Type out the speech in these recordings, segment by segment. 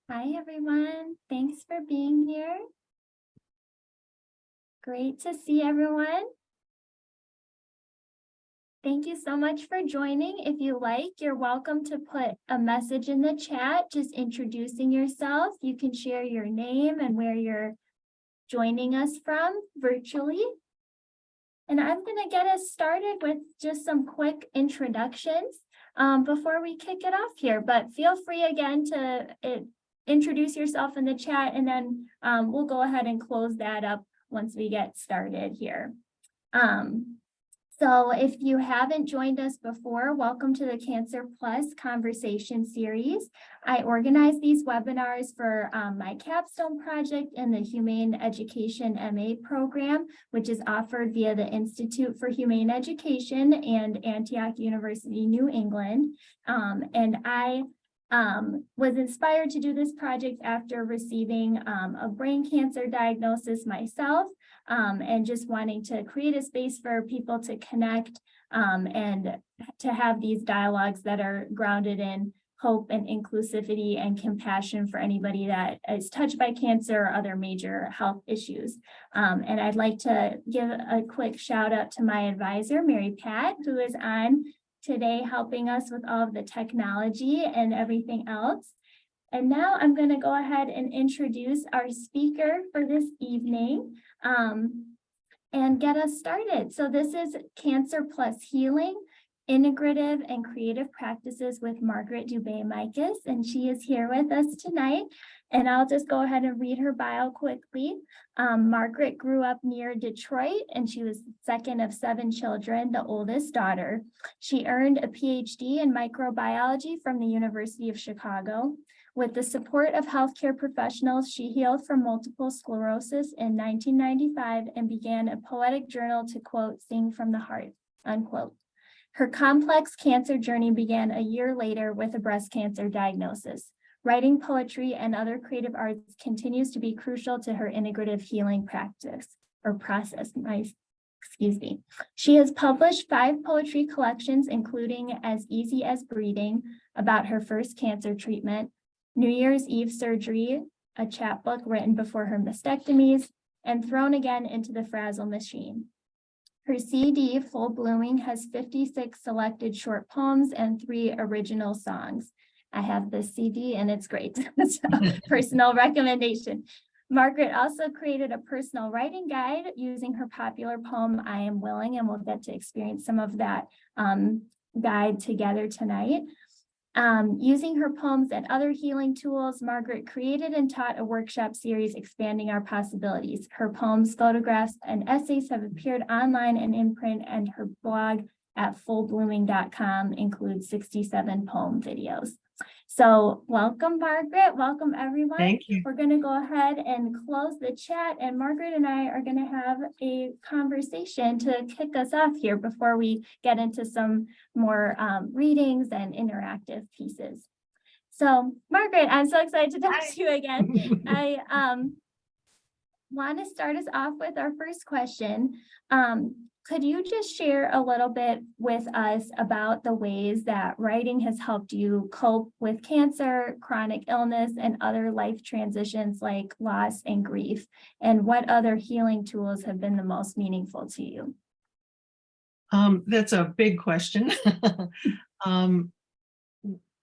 Hi, everyone. Thanks for being here. Great to see everyone. Thank you so much for joining. If you like, you're welcome to put a message in the chat, just introducing yourself. You can share your name and where you're joining us from virtually. And I'm going to get us started with just some quick introductions before we kick it off here. But feel free again to introduce yourself in the chat, and then we'll go ahead and close that up once we get started here. So if you haven't joined us before, welcome to the Cancer Plus Conversation Series. I organize these webinars for my capstone project in the Humane Education MA program, which is offered via the Institute for Humane Education and Antioch University, New England. And I was inspired to do this project after receiving a brain cancer diagnosis myself, and just wanting to create a space for people to connect and to have these dialogues that are grounded in hope and inclusivity and compassion for anybody that is touched by cancer or other major health issues. And I'd like to give a quick shout out to my advisor, Mary Pat, who is on today helping us with all of the technology and everything else. And now I'm going to go ahead and introduce our speaker for this evening and get us started. So this is Cancer Plus Healing, Integrative and Creative Practices with Margaret Dubay Mikus, and she is here with us tonight. And I'll just go ahead and read her bio quickly. Margaret grew up near Detroit, and she was the second of 7 children, the oldest daughter. She earned a PhD in microbiology from the University of Chicago. With the support of healthcare professionals, she healed from multiple sclerosis in 1995 and began a poetic journal to, quote, "sing from the heart," unquote. Her complex cancer journey began a year later with a breast cancer diagnosis. Writing poetry and other creative arts continues to be crucial to her integrative healing practice or process. Excuse me. She has published 5 poetry collections, including As Easy as Breathing, about her first cancer treatment, New Year's Eve Surgery, a chapbook written before her mastectomies, and Thrown Again into the Frazzle Machine. Her CD, Full Blooming, has 56 selected short poems and 3 original songs. I have this CD and it's great. So, personal recommendation. Margaret also created a personal writing guide using her popular poem, I Am Willing, and we'll get to experience some of that guide together tonight. Using her poems and other healing tools, Margaret created and taught a workshop series expanding our possibilities. Her poems, photographs, and essays have appeared online and in print, and her blog at fullblooming.com includes 67 poem videos. So welcome, Margaret. Welcome, everyone. Thank you. We're going to go ahead and close the chat, and Margaret and I are going to have a conversation to kick us off here before we get into some more readings and interactive pieces. So, Margaret, I'm so excited to talk to you again. I want to start us off with our first question. Could you just share a little bit with us about the ways that writing has helped you cope with cancer, chronic illness, and other life transitions like loss and grief, and what other healing tools have been the most meaningful to you? That's a big question.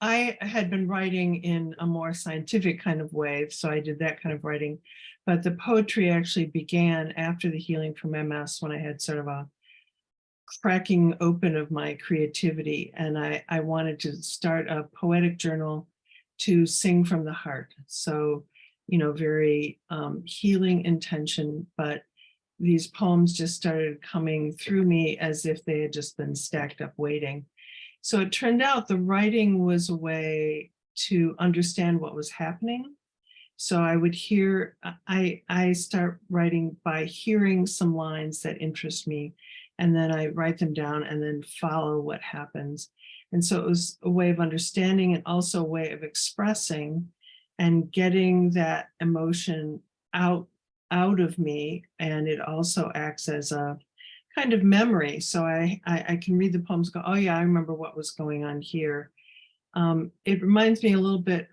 I had been writing in a more scientific kind of way, so I did that kind of writing. But the poetry actually began after the healing from MS, when I had sort of a cracking open of my creativity, and I wanted to start a poetic journal to sing from the heart. So, very healing intention, but these poems just started coming through me as if they had just been stacked up waiting. So it turned out the writing was a way to understand what was happening. So I would I start writing by hearing some lines that interest me, and then I write them down and then follow what happens. And so it was a way of understanding and also a way of expressing and getting that emotion out of me. And it also acts as a kind of memory. So I can read the poems, go, oh yeah, I remember what was going on here. It reminds me a little bit,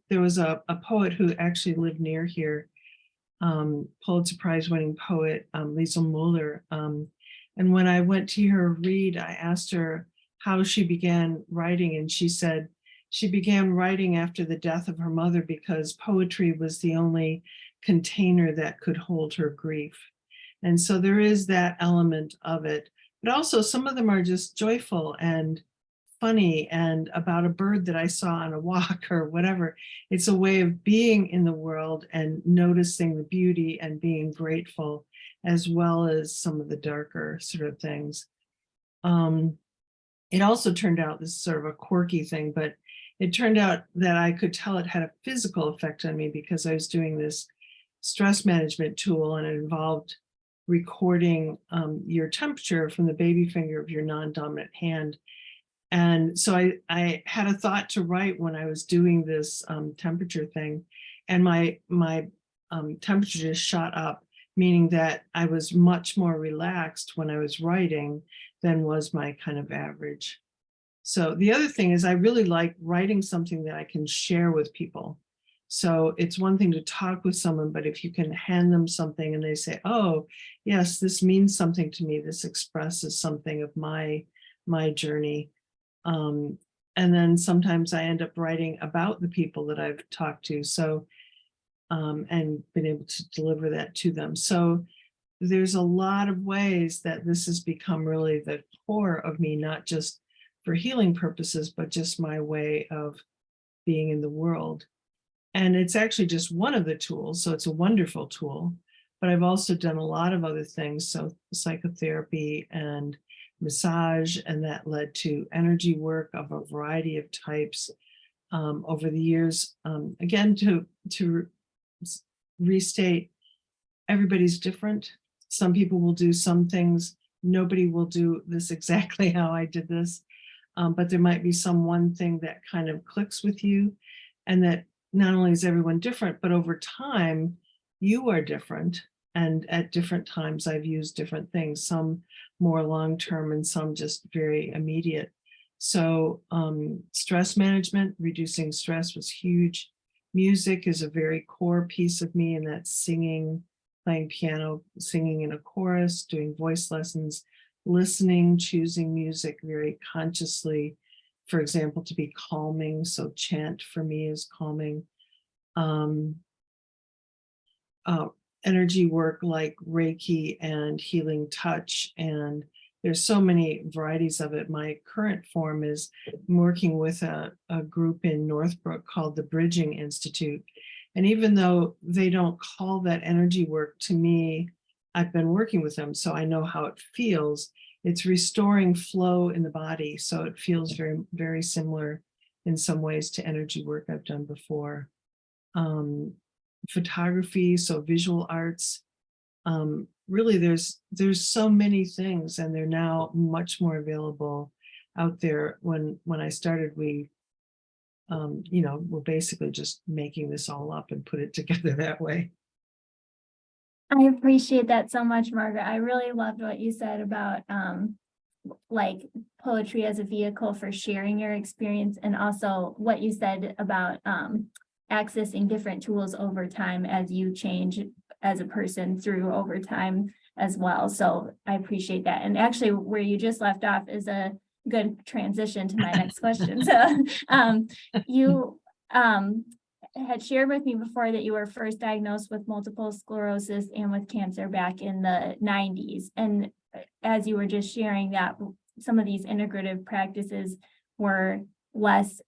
there was a poet who actually lived near here, Pulitzer Prize winning poet, Liesl Muller. And when I went to hear her read, I asked her how she began writing, and she said she began writing after the death of her mother because poetry was the only container that could hold her grief. And so there is that element of it, but also some of them are just joyful and funny and about a bird that I saw on a walk or whatever. It's a way of being in the world and noticing the beauty and being grateful, as well as some of the darker sort of things. It also turned out, this is sort of a quirky thing, but it turned out that I could tell it had a physical effect on me because I was doing this stress management tool, and it involved recording your temperature from the baby finger of your non-dominant hand. And so I had a thought to write when I was doing this temperature thing, and my temperature just shot up, meaning that I was much more relaxed when I was writing than was my kind of average. So the other thing is I really like writing something that I can share with people. So it's one thing to talk with someone, but if you can hand them something and they say, oh, yes, this means something to me, this expresses something of my journey. And then sometimes I end up writing about the people that I've talked to, so and been able to deliver that to them. So there's a lot of ways that this has become really the core of me, not just for healing purposes, but just my way of being in the world. And it's actually just one of the tools, so it's a wonderful tool. But I've also done a lot of other things, so psychotherapy and massage, and that led to energy work of a variety of types over the years. Again, to restate, everybody's different. Some people will do some things. Nobody will do this exactly how I did this, but there might be some one thing that kind of clicks with you, and that not only is everyone different, but over time, you are different. And at different times, I've used different things, some more long-term and some just very immediate. So stress management, reducing stress was huge. Music is a very core piece of me, and that's singing, playing piano, singing in a chorus, doing voice lessons, listening, choosing music very consciously, for example, to be calming. So chant for me is calming. Energy work like Reiki and healing touch, and there's so many varieties of it. My current form is I'm working with a group in Northbrook called the Bridging Institute. And even though they don't call that energy work, to me, I've been working with them, so I know how it feels. It's restoring flow in the body. So it feels very, very similar in some ways to energy work I've done before. Photography, so visual arts. Really, there's so many things, and they're now much more available out there. When I started, we, we're basically just making this all up and put it together that way. I appreciate that so much, Margaret. I really loved what you said about like poetry as a vehicle for sharing your experience, and also what you said about accessing different tools over time as you change as a person through over time as well. So I appreciate that. And actually, where you just left off is a good transition to my next question. So you had shared with me before that you were first diagnosed with multiple sclerosis and with cancer back in the 90s. And as you were just sharing that, some of these integrative practices were less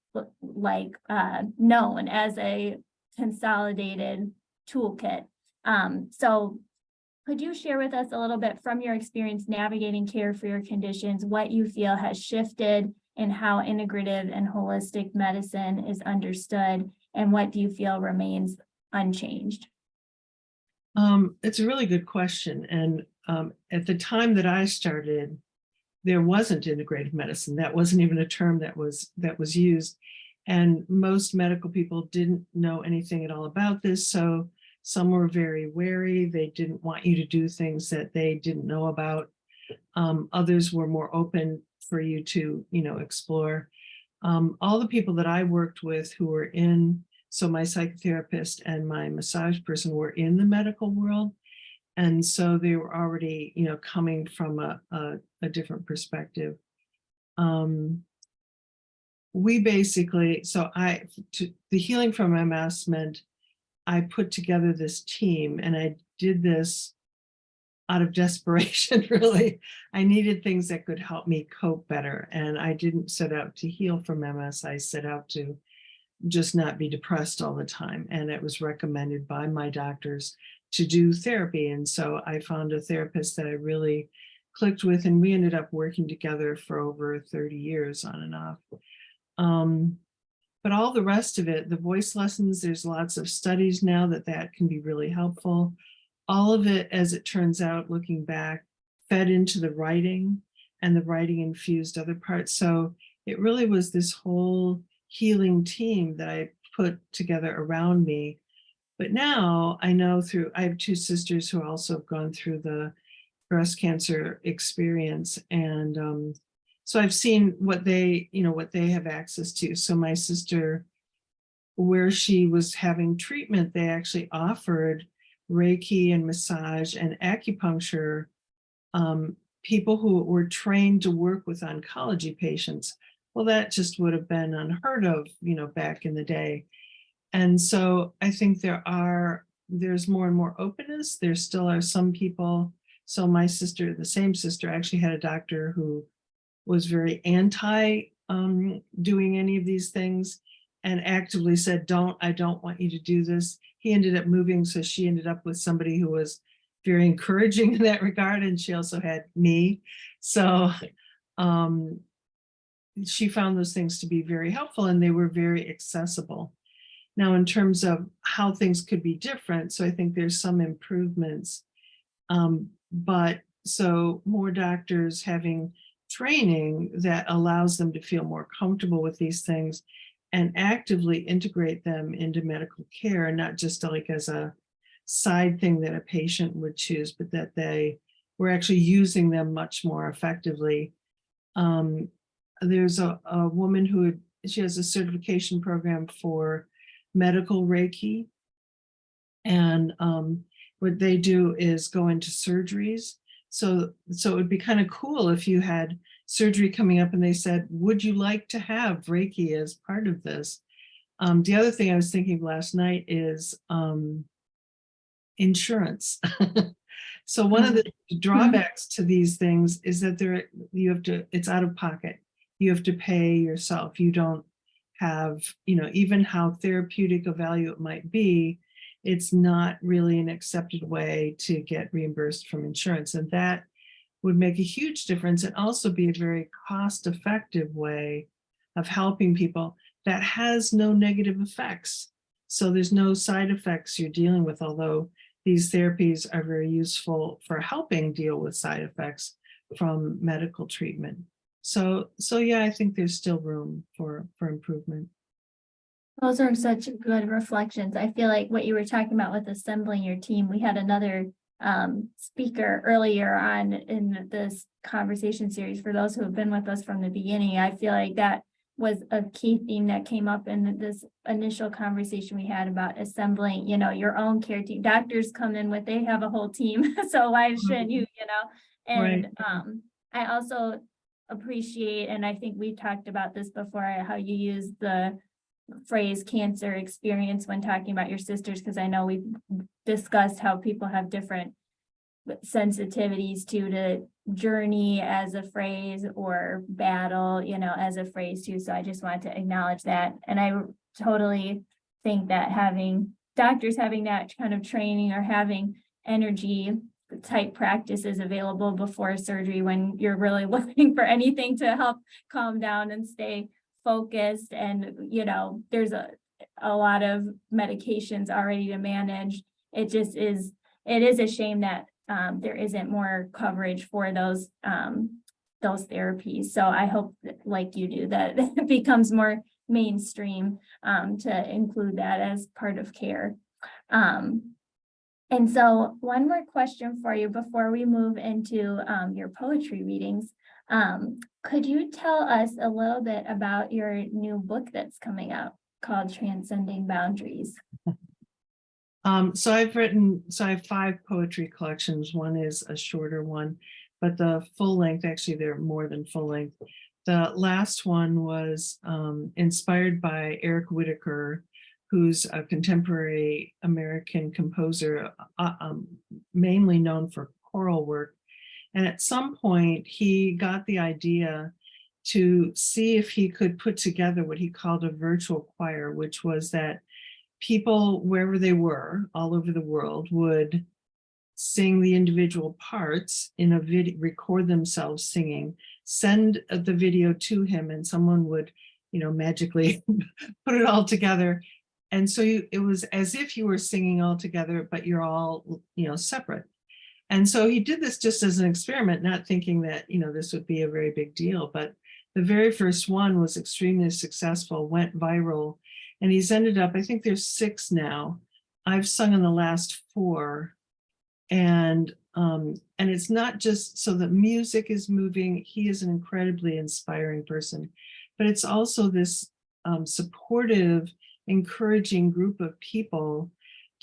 known as a consolidated toolkit. So could you share with us a little bit from your experience navigating care for your conditions, what you feel has shifted and how integrative and holistic medicine is understood, and what do you feel remains unchanged? It's a really good question. And at the time that I started, there wasn't integrative medicine. That wasn't even a term that was used. And most medical people didn't know anything at all about this. So some were very wary. They didn't want you to do things that they didn't know about. Others were more open for you to, explore. all the people that I worked with who were in, so my psychotherapist and my massage person were in the medical world. And so they were already, coming from a different perspective. We basically, the healing from MS meant I put together this team, and I did this out of desperation, really. I needed things that could help me cope better. And I didn't set out to heal from MS. I set out to just not be depressed all the time. And it was recommended by my doctors to do therapy. And so I found a therapist that I really clicked with, and we ended up working together for over 30 years on and off. But all the rest of it, the voice lessons, there's lots of studies now that can be really helpful. All of it, as it turns out, looking back, fed into the writing, and the writing infused other parts. So it really was this whole healing team that I put together around me. But now I know I have two sisters who also have gone through the breast cancer experience. And so I've seen what they have access to. So my sister, where she was having treatment, they actually offered Reiki and massage and acupuncture, people who were trained to work with oncology patients. Well, that just would have been unheard of, back in the day. And so I think there's more and more openness. There still are some people. So my sister, the same sister, actually had a doctor who was very anti doing any of these things, and actively said, I don't want you to do this. He ended up moving, so she ended up with somebody who was very encouraging in that regard, and she also had me. So she found those things to be very helpful, and they were very accessible. Now, in terms of how things could be different, so I think there's some improvements, but so more doctors having training that allows them to feel more comfortable with these things and actively integrate them into medical care, and not just like as a side thing that a patient would choose, but that they were actually using them much more effectively. There's a woman she has a certification program for medical Reiki. And what they do is go into surgeries. So it would be kind of cool if you had surgery coming up and they said, would you like to have Reiki as part of this? The other thing I was thinking last night is insurance. So one of the drawbacks to these things is that it's out of pocket. You have to pay yourself. You don't have, even how therapeutic a value it might be, it's not really an accepted way to get reimbursed from insurance. And that would make a huge difference, and also be a very cost-effective way of helping people that has no negative effects. So there's no side effects you're dealing with, although these therapies are very useful for helping deal with side effects from medical treatment. So yeah, I think there's still room for improvement. Those are such good reflections. I feel like what you were talking about with assembling your team, we had another speaker earlier on in this conversation series. For those who have been with us from the beginning, I feel like that was a key theme that came up in this initial conversation we had about assembling, your own care team. Doctors come in they have a whole team, so why shouldn't you, And right. I also appreciate, and I think we talked about this before, how you use the phrase cancer experience when talking about your sisters, because I know we've discussed how people have different sensitivities to the journey as a phrase, or battle, as a phrase too. So I just wanted to acknowledge that. And I totally think that having doctors having that kind of training, or having energy type practices available before surgery when you're really looking for anything to help calm down and stay focused, and there's a lot of medications already to manage. It is a shame that there isn't more coverage for those therapies. So I hope that, like you do, that it becomes more mainstream to include that as part of care. And so one more question for you before we move into your poetry readings. Could you tell us a little bit about your new book that's coming out called Transcending Boundaries? So I have 5 poetry collections. One is a shorter one, but the full length, actually, they're more than full length. The last one was inspired by Eric Whitacre, who's a contemporary American composer, mainly known for choral work. And at some point, he got the idea to see if he could put together what he called a virtual choir, which was that people, wherever they were, all over the world, would sing the individual parts in a video, record themselves singing, send the video to him, and someone would, magically put it all together. And so it was as if you were singing all together, but you're all, separate. And so he did this just as an experiment, not thinking that, this would be a very big deal. But the very first one was extremely successful, went viral. And he's ended up, I think there's 6 now. I've sung in the last 4. And it's not just so the music is moving. He is an incredibly inspiring person, but it's also this supportive, encouraging group of people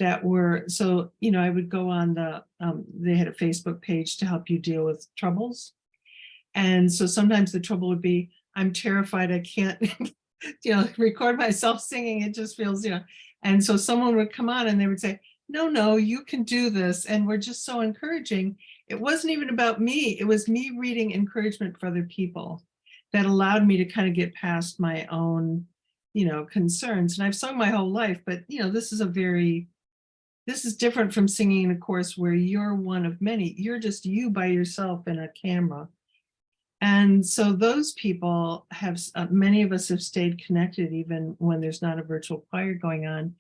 that were, so, I would go on they had a Facebook page to help you deal with troubles. And so sometimes the trouble would be, I'm terrified, I can't, record myself singing. It just feels, and so someone would come on and they would say, no, you can do this. And we're just so encouraging. It wasn't even about me. It was me reading encouragement for other people that allowed me to kind of get past my own, concerns. And I've sung my whole life, but, this is different from singing in a chorus where you're one of many. You're just you by yourself in a camera. And so those people have, many of us have stayed connected even when there's not a virtual choir going on,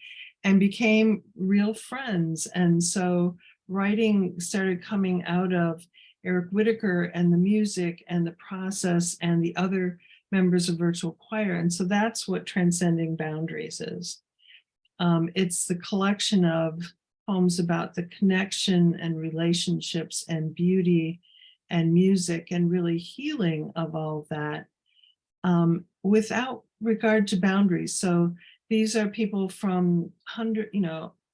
and became real friends. And so writing started coming out of Eric Whitacre and the music and the process and the other members of virtual choir. And so that's what Transcending Boundaries is. It's the collection of poems about the connection and relationships and beauty and music and really healing of all of that, without regard to boundaries. So these are people from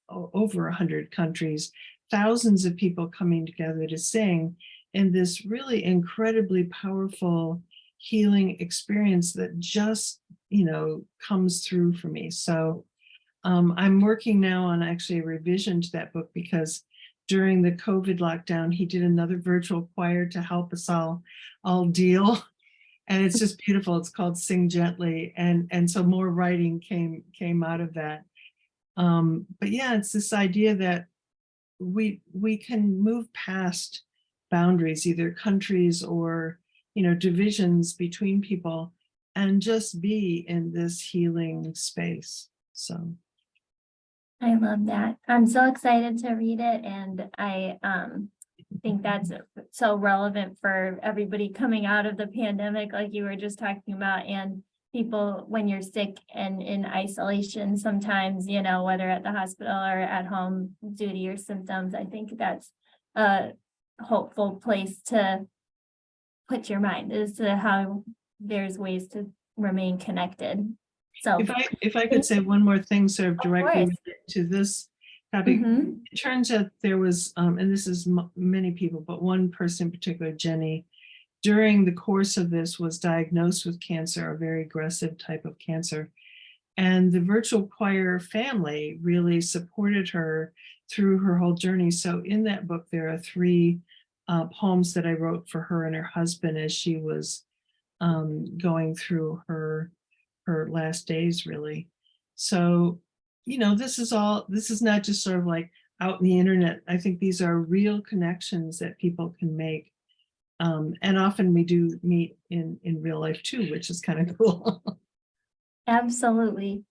over 100 countries, thousands of people coming together to sing in this really incredibly powerful healing experience that just, comes through for me. So I'm working now on actually a revision to that book, because during the COVID lockdown, he did another virtual choir to help us all deal. And it's just beautiful. It's called Sing Gently. And so more writing came out of that. But yeah, it's this idea that we can move past boundaries, either countries or, divisions between people, and just be in this healing space. So I love that. I'm so excited to read it, and I think that's so relevant for everybody coming out of the pandemic, like you were just talking about, and people when you're sick and in isolation sometimes, whether at the hospital or at home due to your symptoms. I think that's a hopeful place to put your mind, is to how there's ways to remain connected. So if I could say one more thing sort of directly course. related to this topic. Mhm. It turns out there was, and this is many people, but one person in particular, Jenny, during the course of this was diagnosed with cancer, a very aggressive type of cancer. And the virtual choir family really supported her through her whole journey. So in that book, there are 3 poems that I wrote for her and her husband as she was going through her last days, really. So, this is not just sort of like out in the internet. I think these are real connections that people can make. And often we do meet in real life too, which is kind of cool. Absolutely.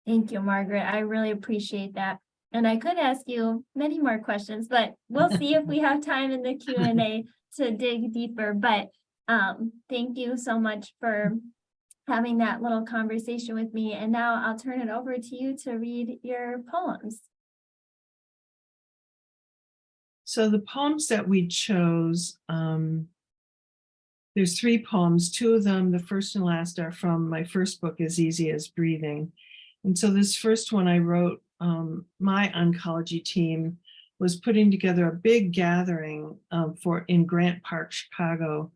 Thank you, Margaret. I really appreciate that. And I could ask you many more questions, but we'll see if we have time in the Q&A to dig deeper. But thank you so much for having that little conversation with me. And now I'll turn it over to you to read your poems. So the poems that we chose, There's 3 poems. 2 of them, the first and last, are from my first book, As Easy as Breathing. And so this first one I wrote, my oncology team was putting together a big gathering in Grant Park, Chicago,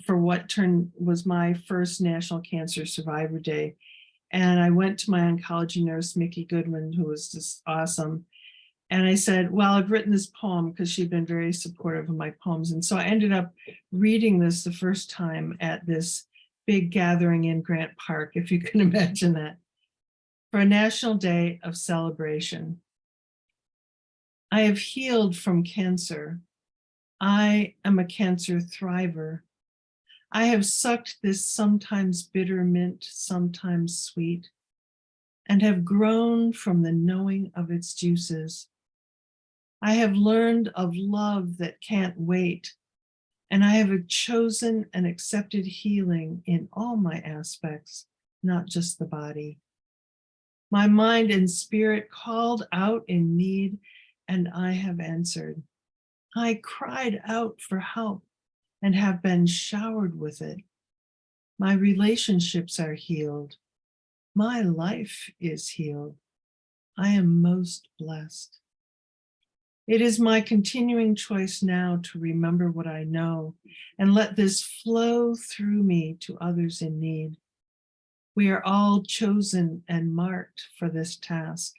for what was my first National Cancer Survivor Day. And I went to my oncology nurse, Mickey Goodwin, who was just awesome. And I said, well, I've written this poem, because she'd been very supportive of my poems. And so I ended up reading this the first time at this big gathering in Grant Park, if you can imagine that, for a National Day of Celebration. I have healed from cancer. I am a cancer thriver. I have sucked this sometimes bitter mint, sometimes sweet, and have grown from the knowing of its juices. I have learned of love that can't wait, and I have chosen and accepted healing in all my aspects, not just the body. My mind and spirit called out in need, and I have answered. I cried out for help and have been showered with it. My relationships are healed. My life is healed. I am most blessed. It is my continuing choice now to remember what I know and let this flow through me to others in need. We are all chosen and marked for this task,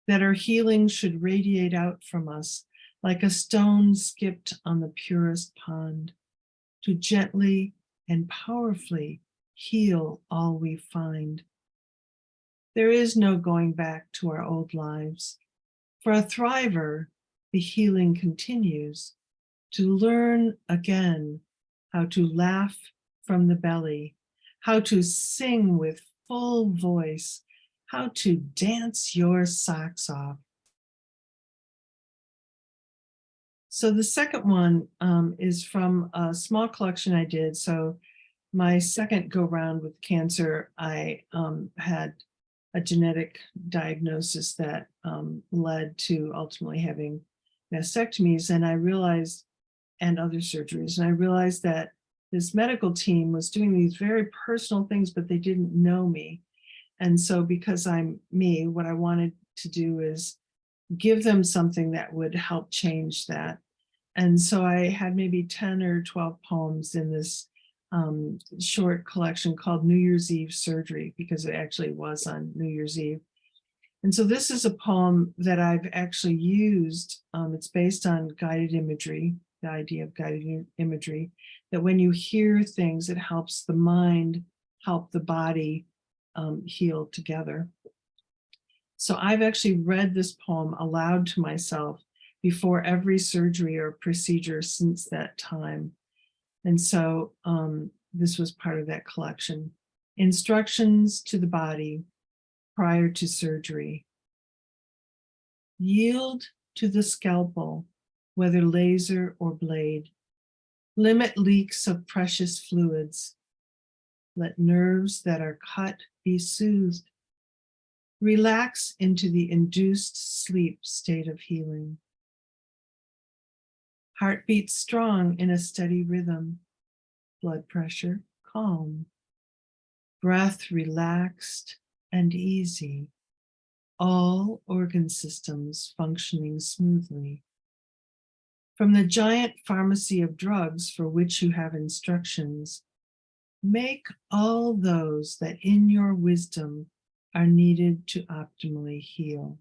that our healing should radiate out from us like a stone skipped on the purest pond, to gently and powerfully heal all we find. There is no going back to our old lives. For a thriver, the healing continues, to learn again how to laugh from the belly, how to sing with full voice, how to dance your socks off. So the second one is from a small collection I did. So my second go round with cancer, I had a genetic diagnosis that led to ultimately having mastectomies, and I realized, and other surgeries, and I realized that this medical team was doing these very personal things, but they didn't know me. And so because I'm me, what I wanted to do is give them something that would help change that. And so I had maybe 10 or 12 poems in this short collection called New Year's Eve Surgery, because it actually was on New Year's Eve. And so this is a poem that I've actually used. It's based on guided imagery, the idea of guided imagery, that when you hear things, it helps the mind help the body heal together. So I've actually read this poem aloud to myself before every surgery or procedure since that time. And so this was part of that collection. Instructions to the body prior to surgery. Yield to the scalpel, whether laser or blade. Limit leaks of precious fluids. Let nerves that are cut be soothed. Relax into the induced sleep state of healing. Heartbeat strong in a steady rhythm. Blood pressure calm. Breath relaxed and easy. All organ systems functioning smoothly. From the giant pharmacy of drugs for which you have instructions, make all those that in your wisdom are needed to optimally heal.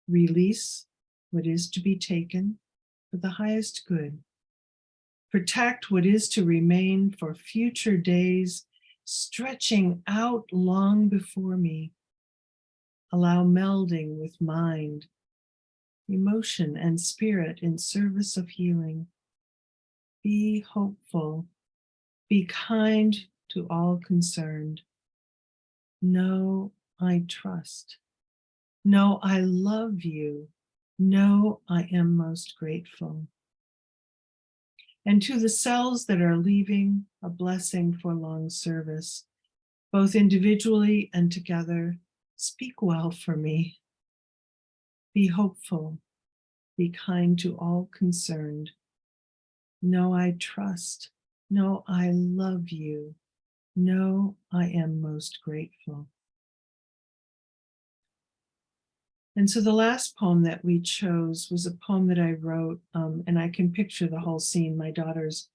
Release what is to be taken for the highest good. Protect what is to remain for future days, stretching out long before me. Allow melding with mind, emotion, and spirit in service of healing. Be hopeful. Be kind to all concerned. Know I trust. Know I love you. Know I am most grateful. And to the cells that are leaving, a blessing for long service, both individually and together. Speak well for me. Be hopeful. Be kind to all concerned. No, I trust. No, I love you. No, I am most grateful. And so the last poem that we chose was a poem that I wrote, and I can picture the whole scene. My daughter's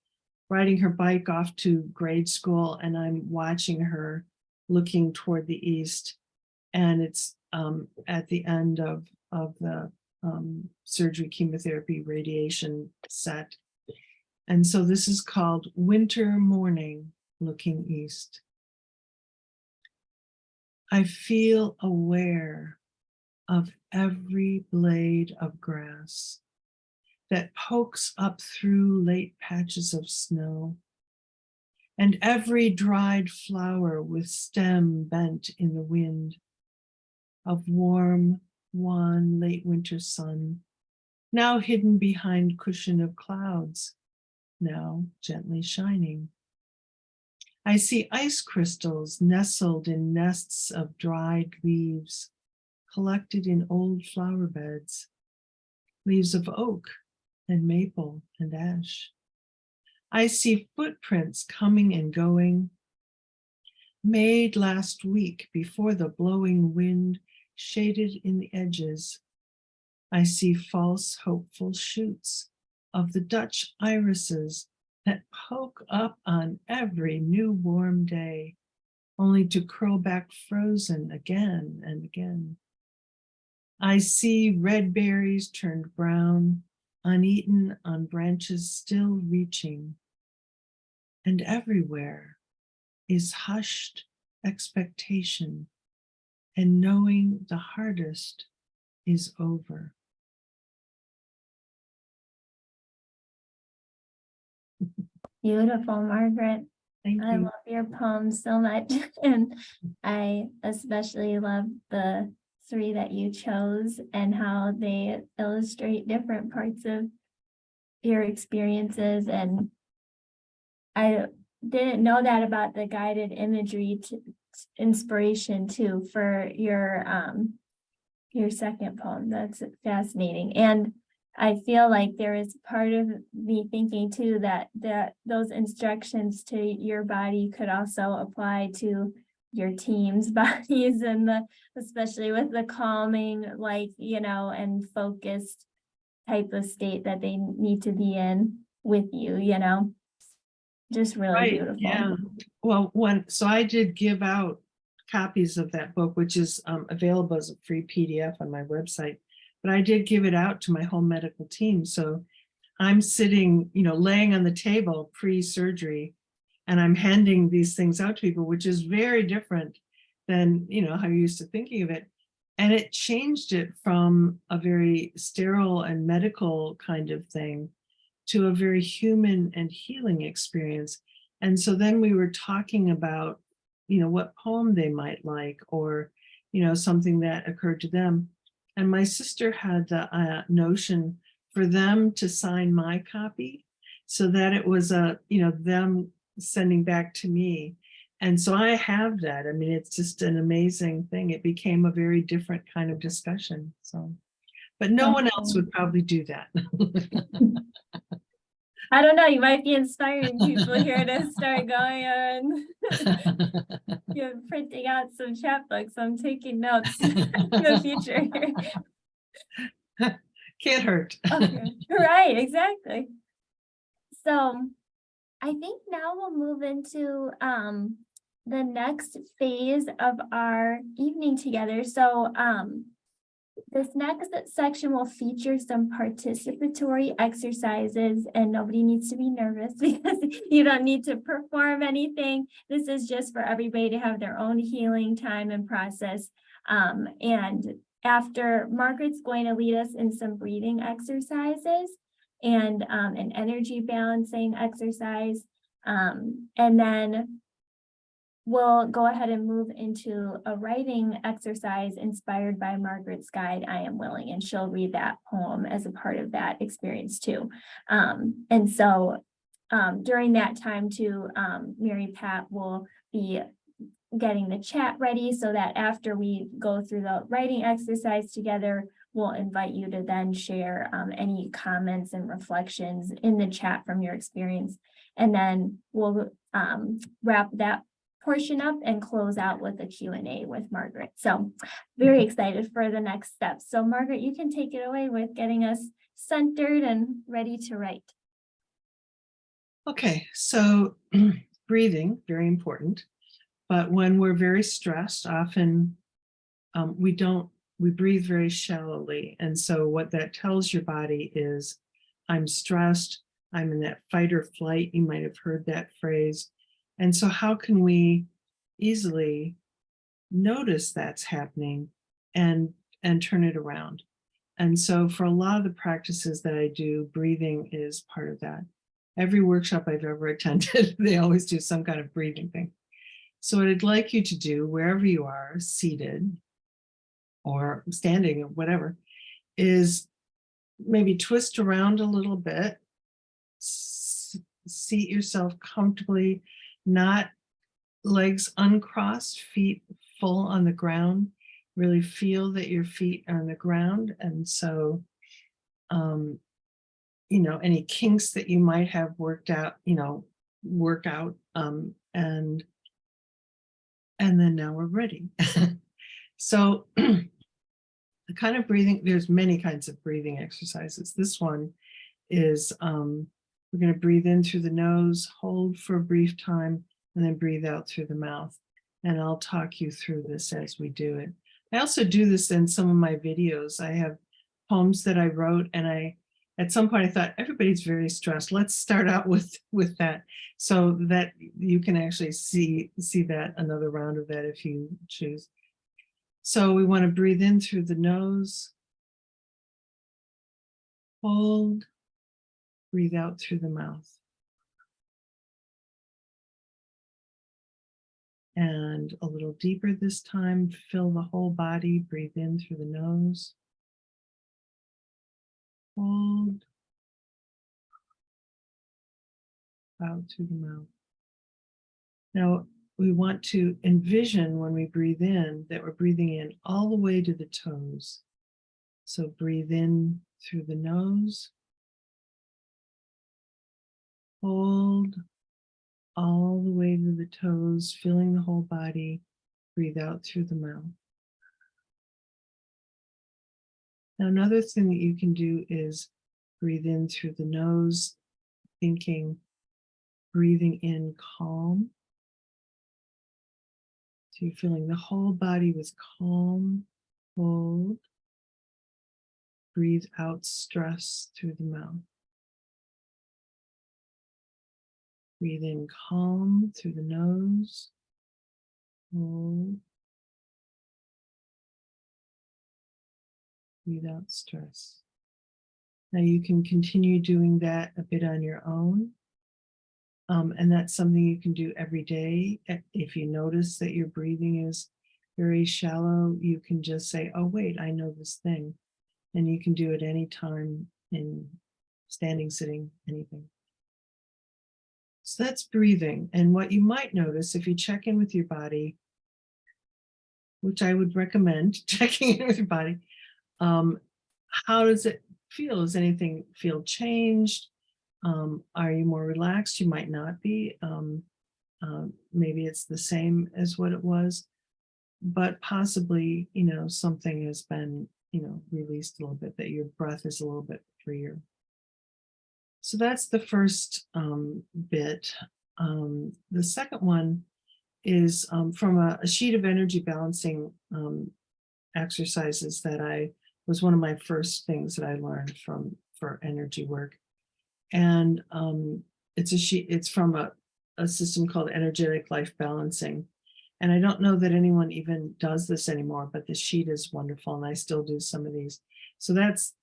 riding her bike off to grade school, and I'm watching her looking toward the east. And it's at the end of the surgery, chemotherapy, radiation set. And so this is called Winter Morning Looking East. I feel aware of every blade of grass that pokes up through late patches of snow, and every dried flower with stem bent in the wind, of warm, wan late winter sun, now hidden behind cushion of clouds, now gently shining. I see ice crystals nestled in nests of dried leaves, collected in old flower beds, leaves of oak and maple and ash. I see footprints coming and going, made last week before the blowing wind shaded in the edges. I see false hopeful shoots of the Dutch irises that poke up on every new warm day, only to curl back frozen again and again. I see red berries turned brown, uneaten on branches still reaching. And everywhere is hushed expectation and knowing the hardest is over. Beautiful, Margaret. Thank I you. love your poems so much. And I especially love the three that you chose and how they illustrate different parts of your experiences. And I didn't know that about the guided imagery inspiration too for your second poem. That's fascinating. And I feel like there is part of me thinking too that those instructions to your body could also apply to your team's bodies, and especially with the calming, like, and focused type of state that they need to be in with you, just really Right, beautiful. yeah. Well, so I did give out copies of that book, which is available as a free PDF on my website, but I did give it out to my whole medical team. So I'm sitting, laying on the table pre-surgery, and I'm handing these things out to people, which is very different than, how you're used to thinking of it. And it changed it from a very sterile and medical kind of thing to a very human and healing experience. And so then we were talking about, what poem they might like, or, something that occurred to them. And my sister had the notion for them to sign my copy so that it was them sending back to me. And so I have that. I mean, it's just an amazing thing. It became a very different kind of discussion. So, but no one else would probably do that. I don't know, you might be inspiring people here to start going on. You're printing out some chapbooks. I'm taking notes in the future. Can't hurt. Okay. Right, exactly. So I think now we'll move into the next phase of our evening together. So this next section will feature some participatory exercises, and nobody needs to be nervous because you don't need to perform anything. This is just for everybody to have their own healing time and process. And after, Margaret's going to lead us in some breathing exercises and an energy balancing exercise. And then we'll go ahead and move into a writing exercise inspired by Margaret's guide, I Am Willing, and she'll read that poem as a part of that experience too. And so during that time too, Mary Pat will be getting the chat ready so that after we go through the writing exercise together, we'll invite you to then share any comments and reflections in the chat from your experience. And then we'll wrap that portion up and close out with a Q&A with Margaret. So very excited for the next steps. So Margaret, you can take it away with getting us centered and ready to write. Okay, so breathing, very important. But when we're very stressed, often we breathe very shallowly. And so what that tells your body is, I'm stressed, I'm in that fight or flight. You might have heard that phrase. And so how can we easily notice that's happening and turn it around? And so for a lot of the practices that I do, breathing is part of that. Every workshop I've ever attended, they always do some kind of breathing thing. So what I'd like you to do, wherever you are, seated or standing or whatever, is maybe twist around a little bit, seat yourself comfortably, not legs uncrossed, feet full on the ground. Really feel that your feet are on the ground. And so, any kinks that you might have worked out, work out, and then now we're ready. So the kind of breathing, there's many kinds of breathing exercises. This one is, we're going to breathe in through the nose, hold for a brief time, and then breathe out through the mouth. And I'll talk you through this as we do it. I also do this in some of my videos. I have poems that I wrote, and at some point I thought, everybody's very stressed. Let's start out with that, so that you can actually see that, another round of that if you choose. So we want to breathe in through the nose, hold, breathe out through the mouth. And a little deeper this time, fill the whole body, breathe in through the nose, hold, out through the mouth. Now, we want to envision when we breathe in that we're breathing in all the way to the toes. So breathe in through the nose, hold all the way to the toes, filling the whole body, breathe out through the mouth. Now, another thing that you can do is breathe in through the nose, breathing in calm. So you're filling the whole body with calm, hold, breathe out stress through the mouth. Breathe in calm through the nose, hold, breathe out stress. Now you can continue doing that a bit on your own. And that's something you can do every day. If you notice that your breathing is very shallow, you can just say, oh, wait, I know this thing. And you can do it anytime, in standing, sitting, anything. So that's breathing. And what you might notice if you check in with your body, which I would recommend checking in with your body, how does it feel? Does anything feel changed? Are you more relaxed? You might not be. Maybe it's the same as what it was, but possibly, something has been, released a little bit, that your breath is a little bit freer. So that's the first bit. The second one is from a sheet of energy balancing exercises that was one of my first things that I learned for energy work. And it's from a system called energetic life balancing. And I don't know that anyone even does this anymore, but the sheet is wonderful. And I still do some of these. So that's,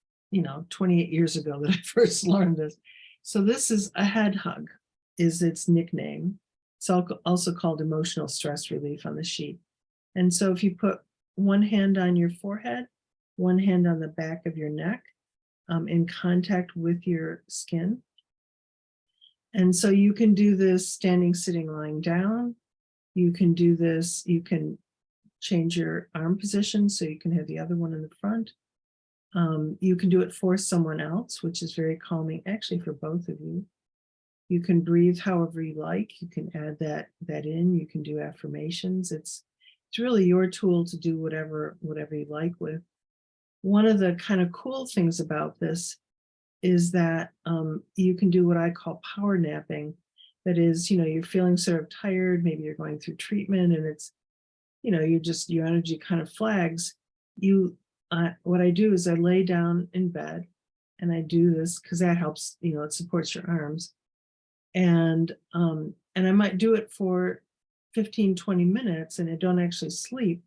28 years ago that I first learned this. So this is a head hug, is its nickname. It's also called emotional stress relief on the sheet. And so if you put one hand on your forehead, one hand on the back of your neck, in contact with your skin. And so you can do this standing, sitting, lying down. You can do this, you can change your arm position so you can have the other one in the front. You can do it for someone else, which is very calming, actually for both of you. You can breathe however you like. You can add that in. You can do affirmations. It's really your tool to do whatever you like with. One of the kind of cool things about this is that you can do what I call power napping. That is, you're feeling sort of tired. Maybe you're going through treatment, and it's, your energy kind of flags. What I do is I lay down in bed, and I do this because that helps. It supports your arms. And I might do it for 15-20 minutes, and I don't actually sleep,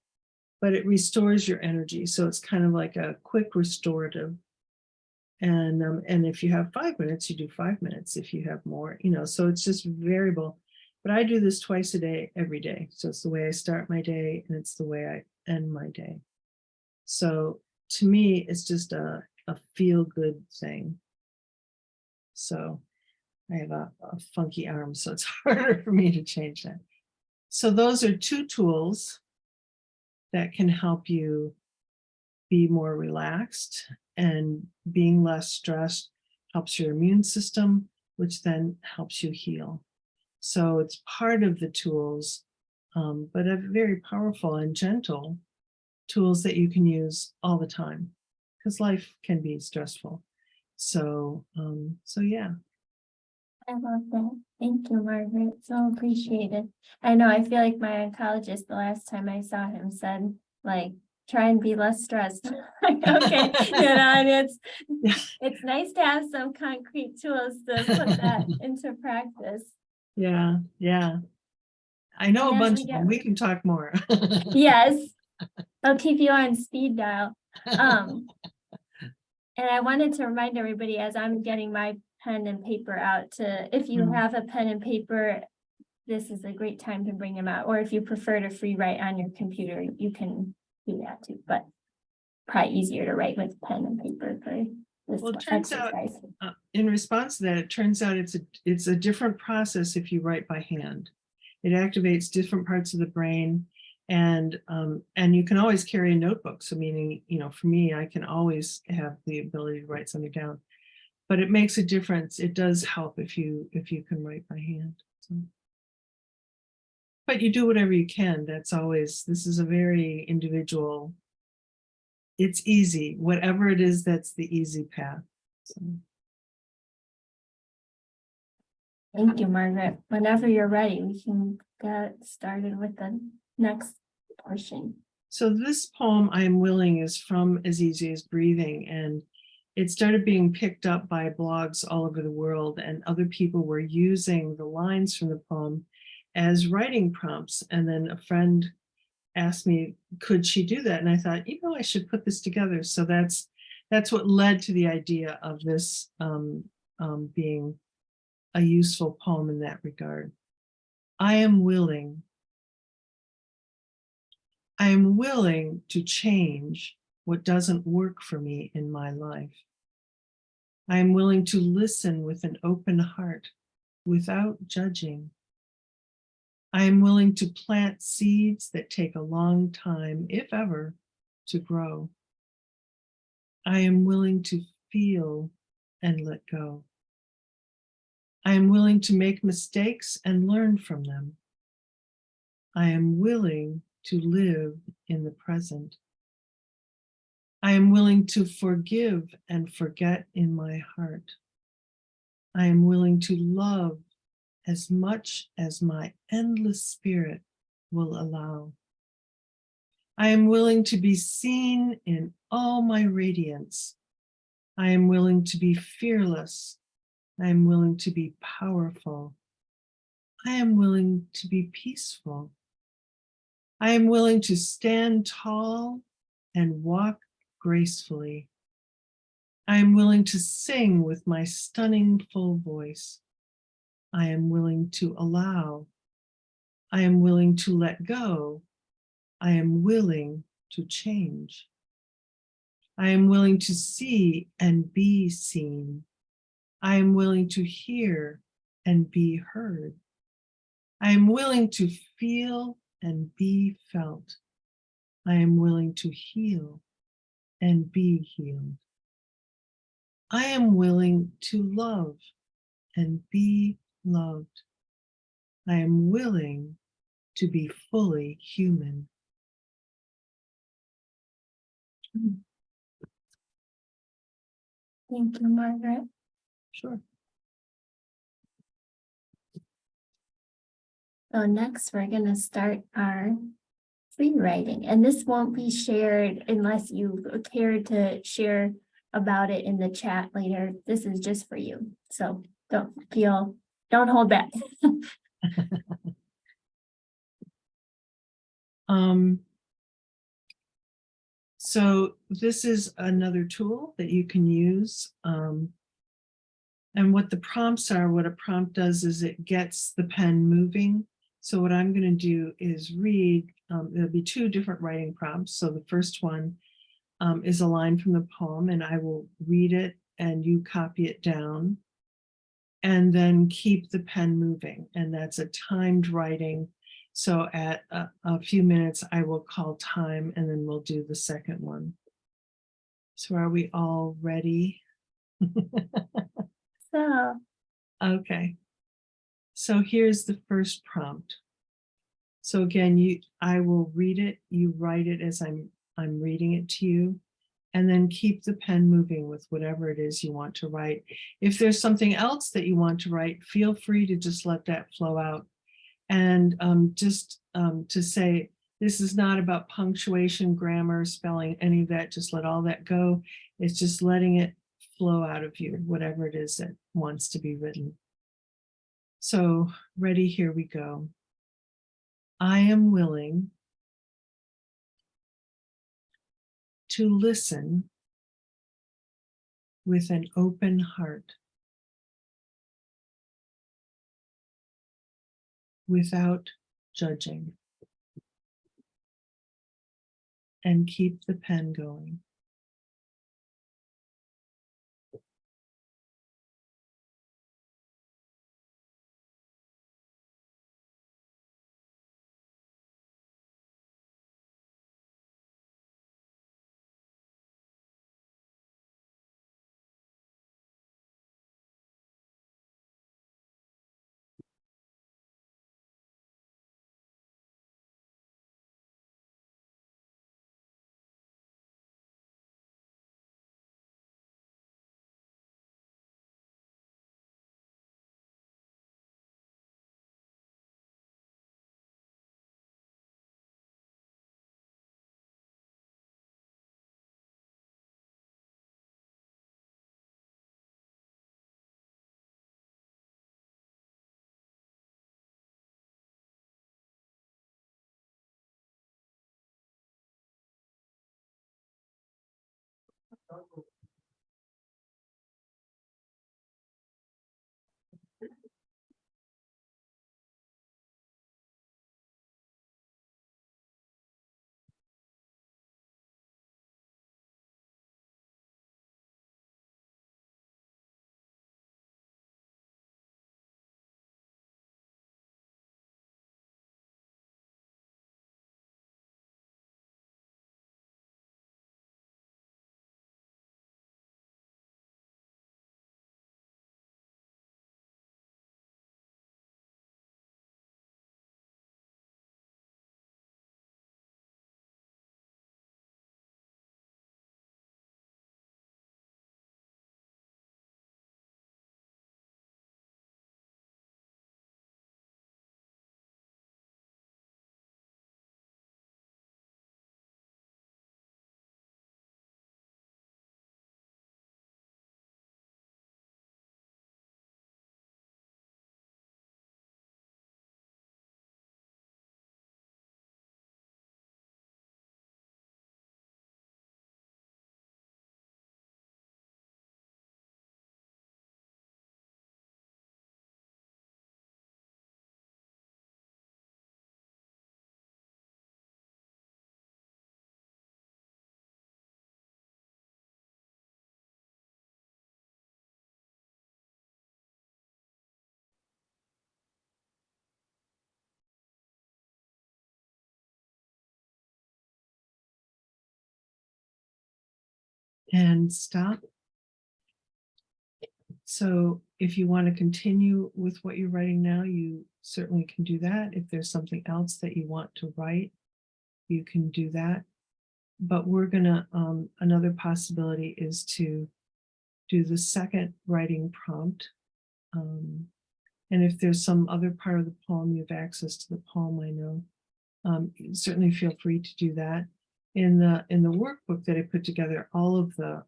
but it restores your energy. So it's kind of like a quick restorative. And if you have 5 minutes, you do 5 minutes. If you have more, so it's just variable. But I do this twice a day, every day. So it's the way I start my day, and it's the way I end my day. So to me, it's just a feel-good thing. So I have a funky arm, so it's harder for me to change that. So those are two tools that can help you be more relaxed, and being less stressed helps your immune system, which then helps you heal. So it's part of the tools, but a very powerful and gentle tools that you can use all the time, because life can be stressful. So yeah. I love that. Thank you, Margaret. So appreciated. I know, I feel like my oncologist, the last time I saw him, said, like, try and be less stressed. Like, okay, and it's nice to have some concrete tools to put that into practice. Yeah. I know And a as bunch we of get- them. We can talk more. Yes, I'll keep you on speed dial. And I wanted to remind everybody, as I'm getting my pen and paper out, if you have a pen and paper, this is a great time to bring them out. Or if you prefer to free write on your computer, you can do that too. But probably easier to write with pen and paper for this Well, it turns exercise. out, in response to that, it turns out it's a different process if you write by hand. It activates different parts of the brain, and you can always carry a notebook. So meaning, for me, I can always have the ability to write something down. But it makes a difference. It does help if you can write by hand. So. But you do whatever you can. This is a very individual. It's easy, whatever it is, that's the easy path. So. Thank you, Margaret. Whenever you're ready, we can get started with the next portion. So this poem, I Am Willing, is from As Easy as Breathing, and it started being picked up by blogs all over the world, and other people were using the lines from the poem as writing prompts. And then a friend asked me, could she do that? And I thought, I should put this together. So that's what led to the idea of this being a useful poem in that regard. I am willing. I am willing to change what doesn't work for me in my life. I am willing to listen with an open heart without judging. I am willing to plant seeds that take a long time, if ever, to grow. I am willing to feel and let go. I am willing to make mistakes and learn from them. I am willing to live in the present. I am willing to forgive and forget in my heart. I am willing to love as much as my endless spirit will allow. I am willing to be seen in all my radiance. I am willing to be fearless. I am willing to be powerful. I am willing to be peaceful. I am willing to stand tall and walk gracefully. I am willing to sing with my stunning full voice. I am willing to allow. I am willing to let go. I am willing to change. I am willing to see and be seen. I am willing to hear and be heard. I am willing to feel and be felt. I am willing to heal and be healed. I am willing to love and be loved. I am willing to be fully human. Thank you, Margaret. Sure. So next, we're going to start our free writing, and this won't be shared unless you care to share about it in the chat later. This is just for you, so don't hold back. So this is another tool that you can use. And what the prompts are, what a prompt does is it gets the pen moving. So what I'm going to do is read, there'll be two different writing prompts. So the first one is a line from the poem, and I will read it and you copy it down and then keep the pen moving. And that's a timed writing. So at a few minutes, I will call time and then we'll do the second one. So are we all ready? So, Okay. So here's the first prompt. So again, I will read it, you write it as I'm reading it to you, and then keep the pen moving with whatever it is you want to write. If there's something else that you want to write, feel free to just let that flow out. And to say, this is not about punctuation, grammar, spelling, any of that, just let all that go. It's just letting it flow out of you, whatever it is that wants to be written. So ready, here we go. I am willing to listen with an open heart, without judging, and keep the pen going. and stop. So if you want to continue with what you're writing now, you certainly can do that. If there's something else that you want to write, you can do that. But we're gonna, another possibility is to do the second writing prompt. And if there's some other part of the poem, you have access to the poem, I know. Certainly feel free to do that. In the workbook that I put together, all of the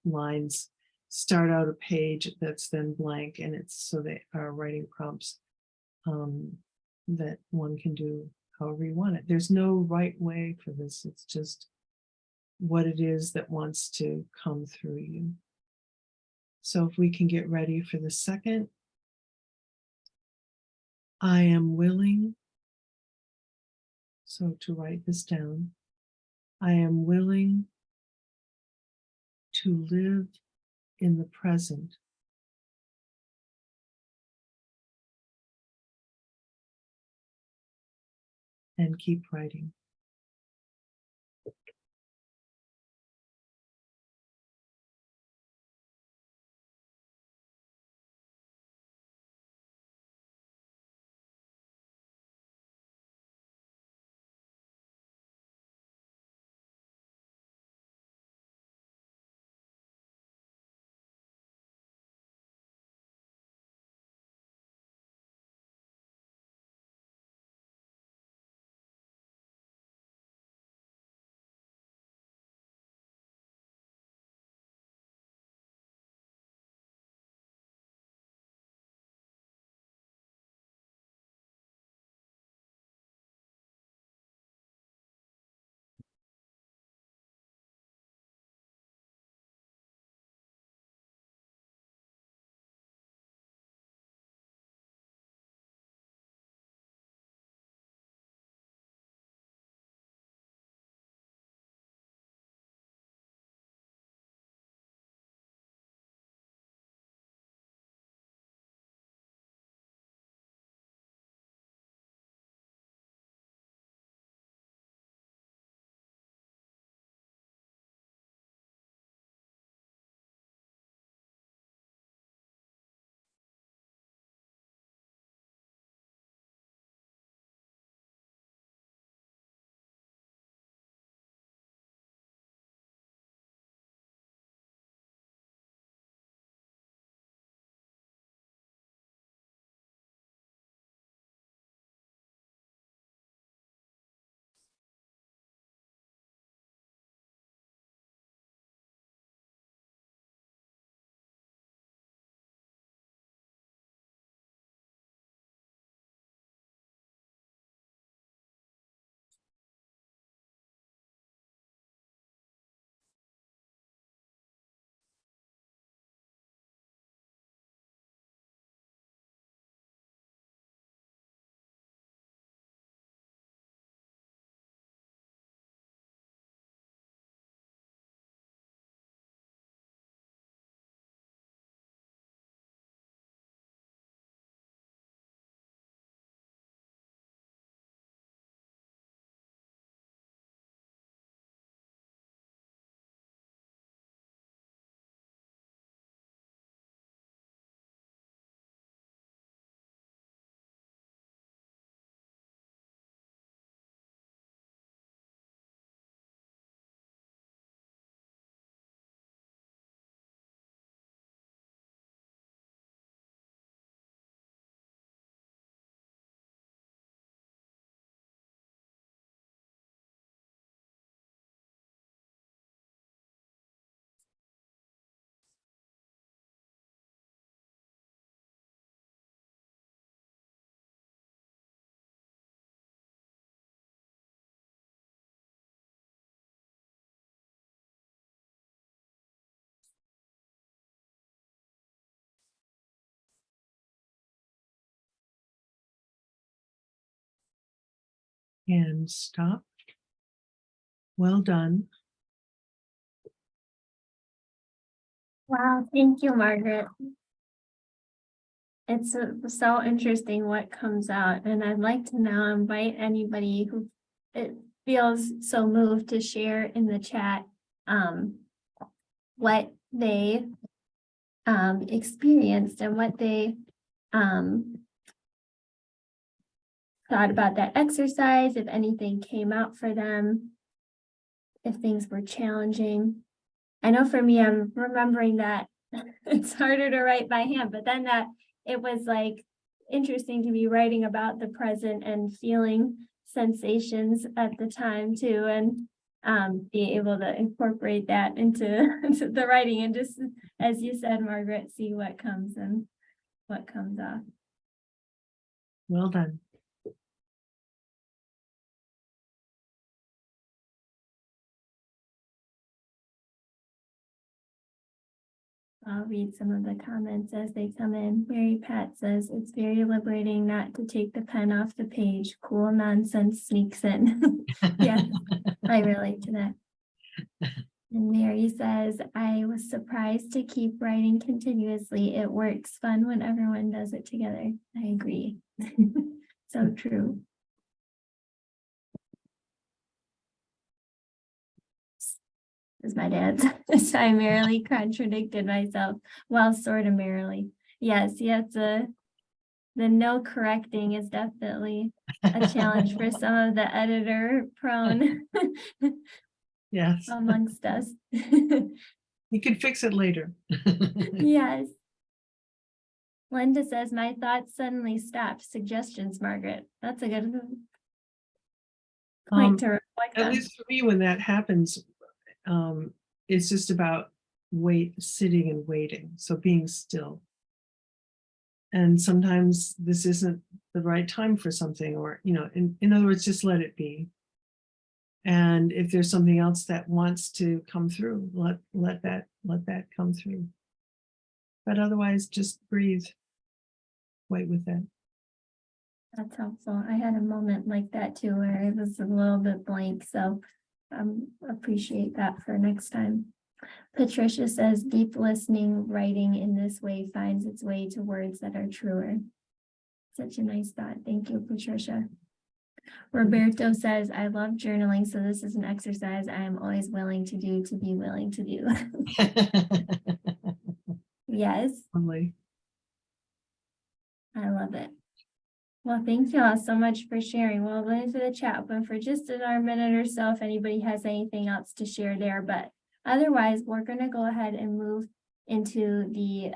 lines start out a page that's then blank, and it's so they are writing prompts that one can do however you want it. There's no right way for this. It's just what it is that wants to come through you. So if we can get ready for the second. I am willing. So to write this down, I am willing to live in the present and keep writing. And stop. Well done. Wow, thank you, Margaret. It's so interesting what comes out, and I'd like to now invite anybody who it feels so moved to share in the chat what they experienced and what they thought about that exercise, if anything came out for them, if things were challenging. I know for me, I'm remembering that it's harder to write by hand, but then that it was like interesting to be writing about the present and feeling sensations at the time too, and be able to incorporate that into the writing and just, as you said, Margaret, see what comes and what comes off. Well done. I'll read some of the comments as they come in. Mary Pat says, it's very liberating not to take the pen off the page. Cool nonsense sneaks in. Yeah, I relate to that. And Mary says, I was surprised to keep writing continuously. It works fun when everyone does it together. I agree. So true. As my dad says, I merely contradicted myself. Well, sort of merely. Yes, the no correcting is definitely a challenge for some of the editor prone Yes, amongst us. you can fix it later. Yes. Linda says, my thoughts suddenly stopped. Suggestions, Margaret. That's a good point to reflect At on. least for me, when that happens, it's just about sitting and waiting. So being still. And sometimes this isn't the right time for something, or, in other words, just let it be. And if there's something else that wants to come through, let that come through. But otherwise, just breathe. Wait with that. That's helpful. I had a moment like that too, where it was a little bit blank. So appreciate that for next time. Patricia says, deep listening, writing in this way finds its way to words that are truer. Such a nice thought. Thank you, Patricia. Roberto says, I love journaling, so this is an exercise I am always willing to do, to be willing to do. Yes. Lovely. I love it. Well, thank you all so much for sharing. We'll go into the chat open for just another minute or so if anybody has anything else to share there. But otherwise, we're going to go ahead and move into the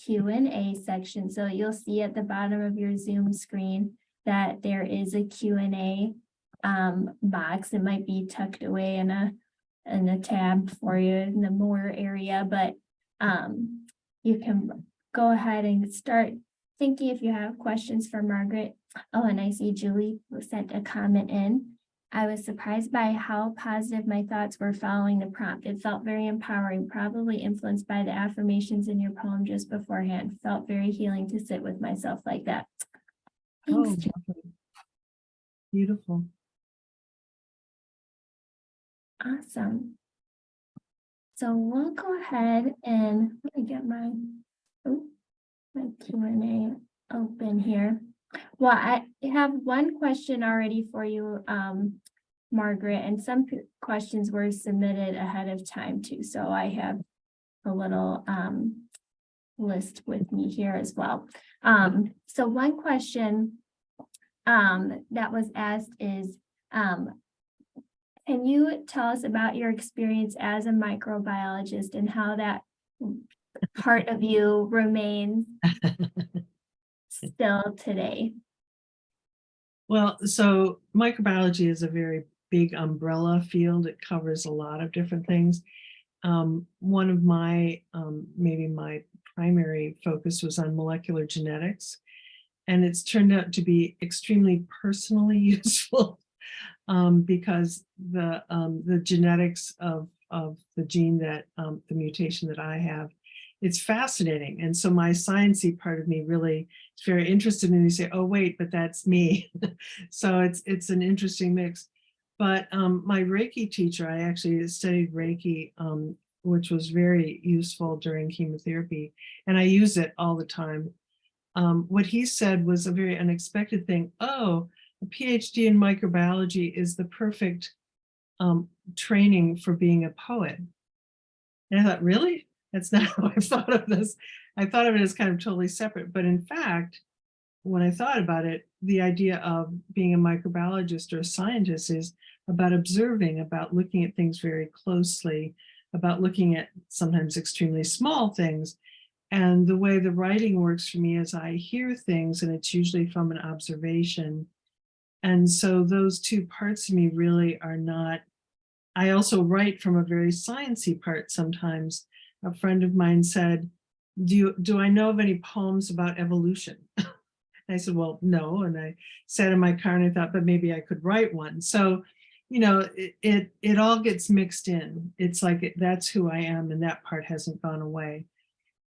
Q&A section. So you'll see at the bottom of your Zoom screen that there is a Q&A box. It might be tucked away in a tab for you in the more area, but you can go ahead and start thinking if you have questions for Margaret. Oh, and I see Julie sent a comment in. I was surprised by how positive my thoughts were following the prompt. It felt very empowering, probably influenced by the affirmations in your poem just beforehand. Felt very healing to sit with myself like that. Thanks. Oh, beautiful. Awesome. So we'll go ahead and let me get my Q&A open here. Well, I have one question already for you, Margaret, and some questions were submitted ahead of time too. So I have a little list with me here as well. So one question that was asked is, can you tell us about your experience as a microbiologist and how that part of you remains still today? Well, so microbiology is a very big umbrella field. It covers a lot of different things. One of my, maybe my primary focus was on molecular genetics, and it's turned out to be extremely personally useful because the genetics of the gene that, the mutation that I have, it's fascinating. And so my sciencey part of me really is very interested in, you say, oh, wait, but that's me. So it's an interesting mix. But my Reiki teacher, I actually studied Reiki, which was very useful during chemotherapy. And I use it all the time. What he said was a very unexpected thing. Oh, a PhD in microbiology is the perfect training for being a poet. And I thought, really? That's not how I thought of this. I thought of it as kind of totally separate. But in fact, when I thought about it, the idea of being a microbiologist or a scientist is about observing, about looking at things very closely, about looking at sometimes extremely small things. And the way the writing works for me is I hear things, and it's usually from an observation. And so those two parts of me really are not. I also write from a very sciencey part sometimes. A friend of mine said, do I know of any poems about evolution? I said, well, no. And I sat in my car and I thought, but maybe I could write one. So, it all gets mixed in. It's like that's who I am, and that part hasn't gone away.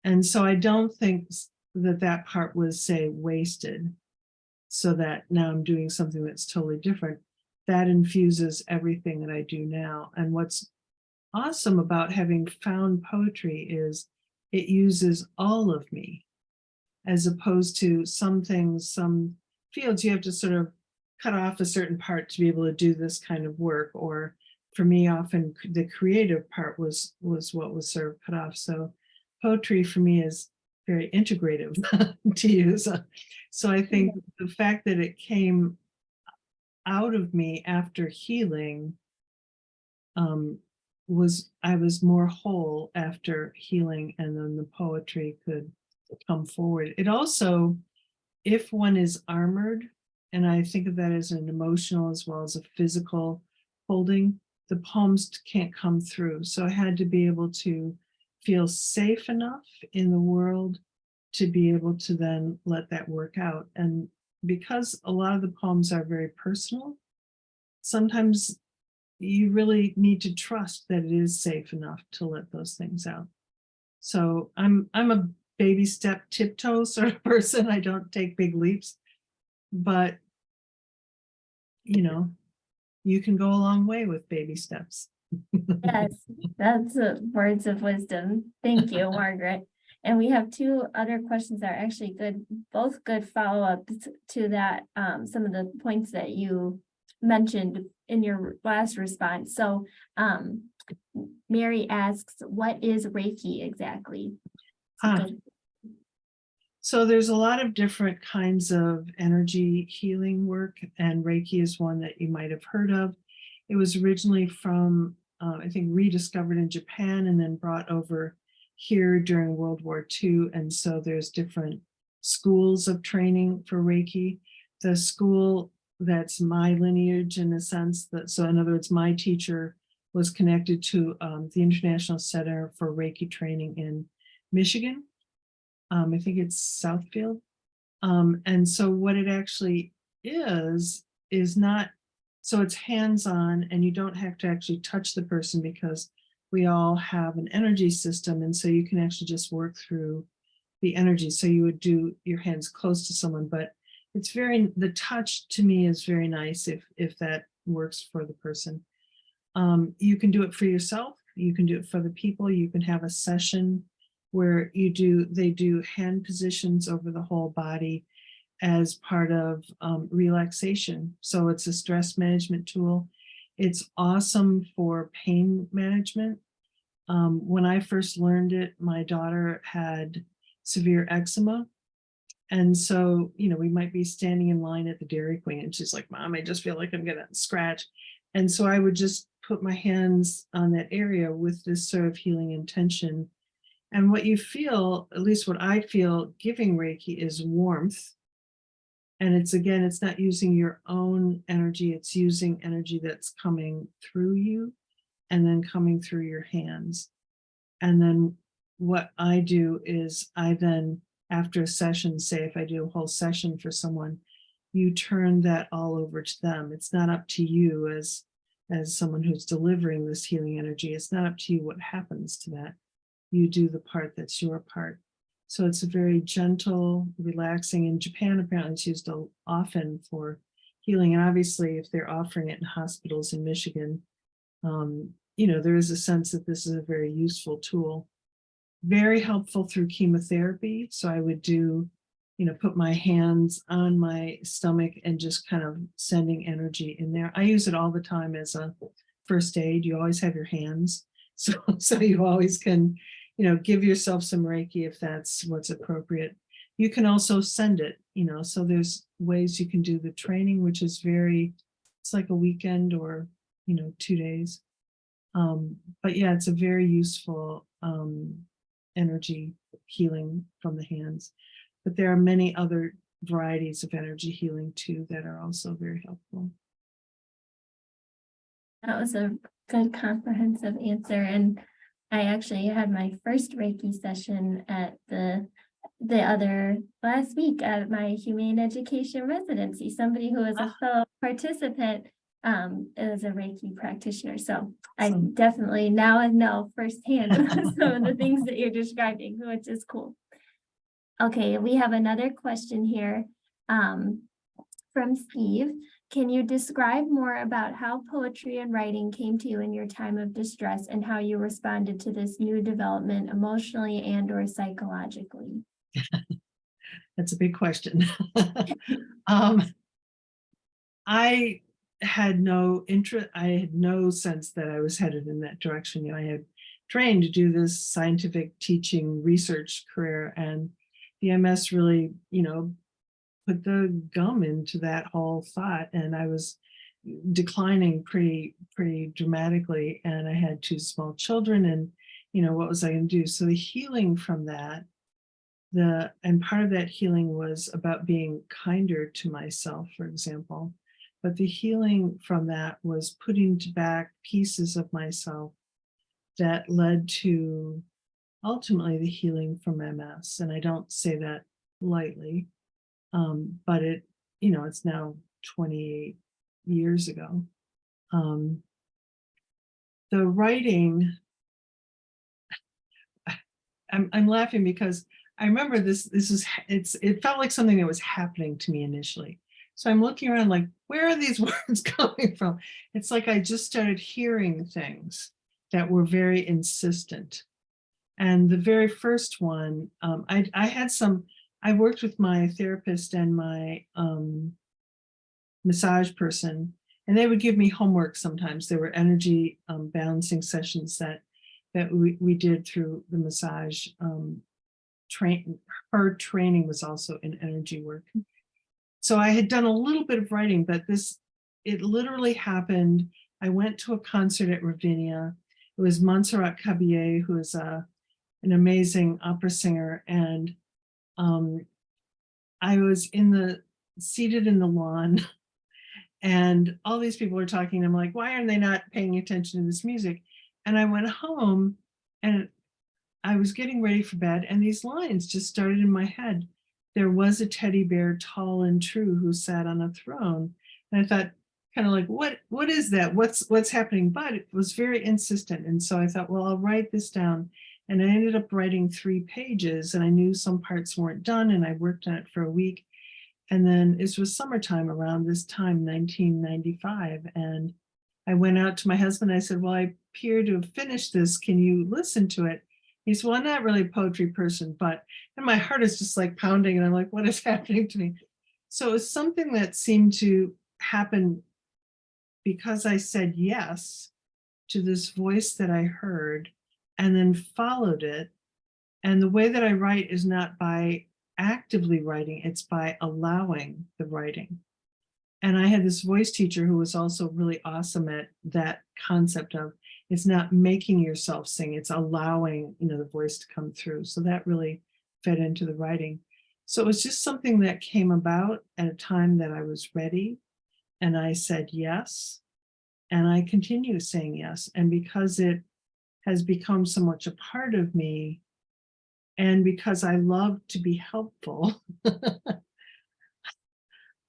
And so I don't think that part was, say, wasted, so that now I'm doing something that's totally different. That infuses everything that I do now. And what's awesome about having found poetry is it uses all of me, as opposed to some things, some fields, you have to sort of cut off a certain part to be able to do this kind of work. Or for me, often the creative part was what was sort of cut off. So poetry for me is very integrative to use. So I think the fact that it came out of me after healing I was more whole after healing, and then the poetry could come forward. It also, if one is armored, and I think of that as an emotional as well as a physical holding, the poems can't come through. So I had to be able to feel safe enough in the world to be able to then let that work out. And because a lot of the poems are very personal, sometimes you really need to trust that it is safe enough to let those things out. So I'm a baby step tiptoe sort of person. I don't take big leaps, but you can go a long way with baby steps. Yes, that's words of wisdom. Thank you, Margaret. And we have two other questions that are actually good, both good follow-ups to that, some of the points that you mentioned in your last response. So Mary asks, what is Reiki exactly? So there's a lot of different kinds of energy healing work, and Reiki is one that you might have heard of. It was originally from, I think, rediscovered in Japan and then brought over here during World War II. And so there's different schools of training for Reiki. The school that's my lineage, in a sense, that, so in other words, my teacher was connected to the International Center for Reiki Training in Michigan. I think it's Southfield. And so what it actually is not, so it's hands-on, and you don't have to actually touch the person because we all have an energy system. And so you can actually just work through the energy. So you would do your hands close to someone, but it's the touch to me is very nice if that works for the person. You can do it for yourself. You can do it for the people. You can have a session where they do hand positions over the whole body as part of relaxation. So it's a stress management tool. It's awesome for pain management. When I first learned it, my daughter had severe eczema. And so, we might be standing in line at the Dairy Queen and she's like, Mom, I just feel like I'm gonna scratch. And so I would just put my hands on that area with this sort of healing intention. And what you feel, at least what I feel giving Reiki, is warmth. And it's not using your own energy, it's using energy that's coming through you and then coming through your hands. And then what I do is after a session, say if I do a whole session for someone, you turn that all over to them. It's not up to you as someone who's delivering this healing energy. It's not up to you what happens to that. You do the part that's your part. So it's a very gentle, relaxing. In Japan, apparently it's used often for healing. And obviously, if they're offering it in hospitals in Michigan, there is a sense that this is a very useful tool. Very helpful through chemotherapy. So I would put my hands on my stomach and just kind of sending energy in there. I use it all the time as a first aid. You always have your hands. So you always can, give yourself some Reiki if that's what's appropriate. You can also send it, so there's ways you can do the training, which is it's like a weekend or, 2 days. But yeah, it's a very useful energy healing from the hands. But there are many other varieties of energy healing too that are also very helpful. That was a good comprehensive answer. And I actually had my first Reiki session at last week at my humane education residency. Somebody who was a fellow participant is a Reiki practitioner. So I definitely now know firsthand some of the things that you're describing, which is cool. Okay, we have another question here from Steve. Can you describe more about how poetry and writing came to you in your time of distress and how you responded to this new development emotionally and/or psychologically? That's a big question. I had no interest, I had no sense that I was headed in that direction. I had trained to do this scientific teaching research career, and the MS really, put the gum into that whole thought, and I was declining pretty dramatically, and I had 2 small children, and what was I going to do? So the healing from that, and part of that healing was about being kinder to myself, for example. But the healing from that was putting back pieces of myself that led to ultimately the healing from MS. And I don't say that lightly, but it's now 28 years ago. The writing, I'm laughing because I remember it felt like something that was happening to me initially. So I'm looking around like, where are these words coming from? It's like I just started hearing things that were very insistent. And the very first one, I worked with my therapist and my massage person, and they would give me homework sometimes. There were energy balancing sessions that we did through the massage. Her training was also in energy work. So I had done a little bit of writing, but it literally happened. I went to a concert at Ravinia. It was Montserrat Caballé, who is an amazing opera singer. And I was seated in the lawn, and all these people are talking. I'm like, why are they not paying attention to this music? And I went home and I was getting ready for bed, and these lines just started in my head. There was a teddy bear, tall and true, who sat on a throne. And I thought, kind of like, what is that? What's happening? But it was very insistent. And so I thought, well, I'll write this down. And I ended up writing 3 pages, and I knew some parts weren't done, and I worked on it for a week. And then it was summertime around this time, 1995. And I went out to my husband. I said, well, I appear to have finished this. Can you listen to it? He said, well, I'm not really a poetry person, and my heart is just like pounding, and I'm like, what is happening to me? So it was something that seemed to happen because I said yes to this voice that I heard and then followed it. And the way that I write is not by actively writing, it's by allowing the writing. And I had this voice teacher who was also really awesome at that concept of, it's not making yourself sing, it's allowing, the voice to come through. So that really fed into the writing. So it was just something that came about at a time that I was ready, and I said yes, and I continue saying yes. And because it has become so much a part of me, and because I love to be helpful,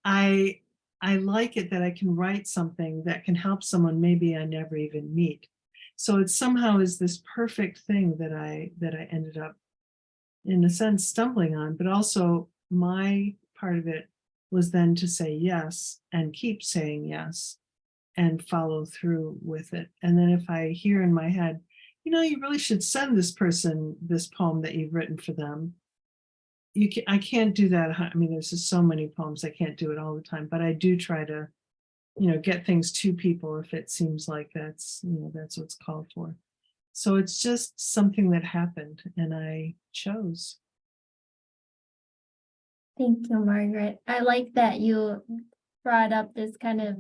I like it that I can write something that can help someone maybe I never even meet. So it somehow is this perfect thing that I ended up, in a sense, stumbling on. But also my part of it was then to say yes and keep saying yes and follow through with it. And then if I hear in my head, you really should send this person this poem that you've written for them. I can't do that. I mean, there's just so many poems. I can't do it all the time, but I do try to get things to people if it seems like that's what's called for. So it's just something that happened and I chose. Thank you, Margaret. I like that you brought up this kind of,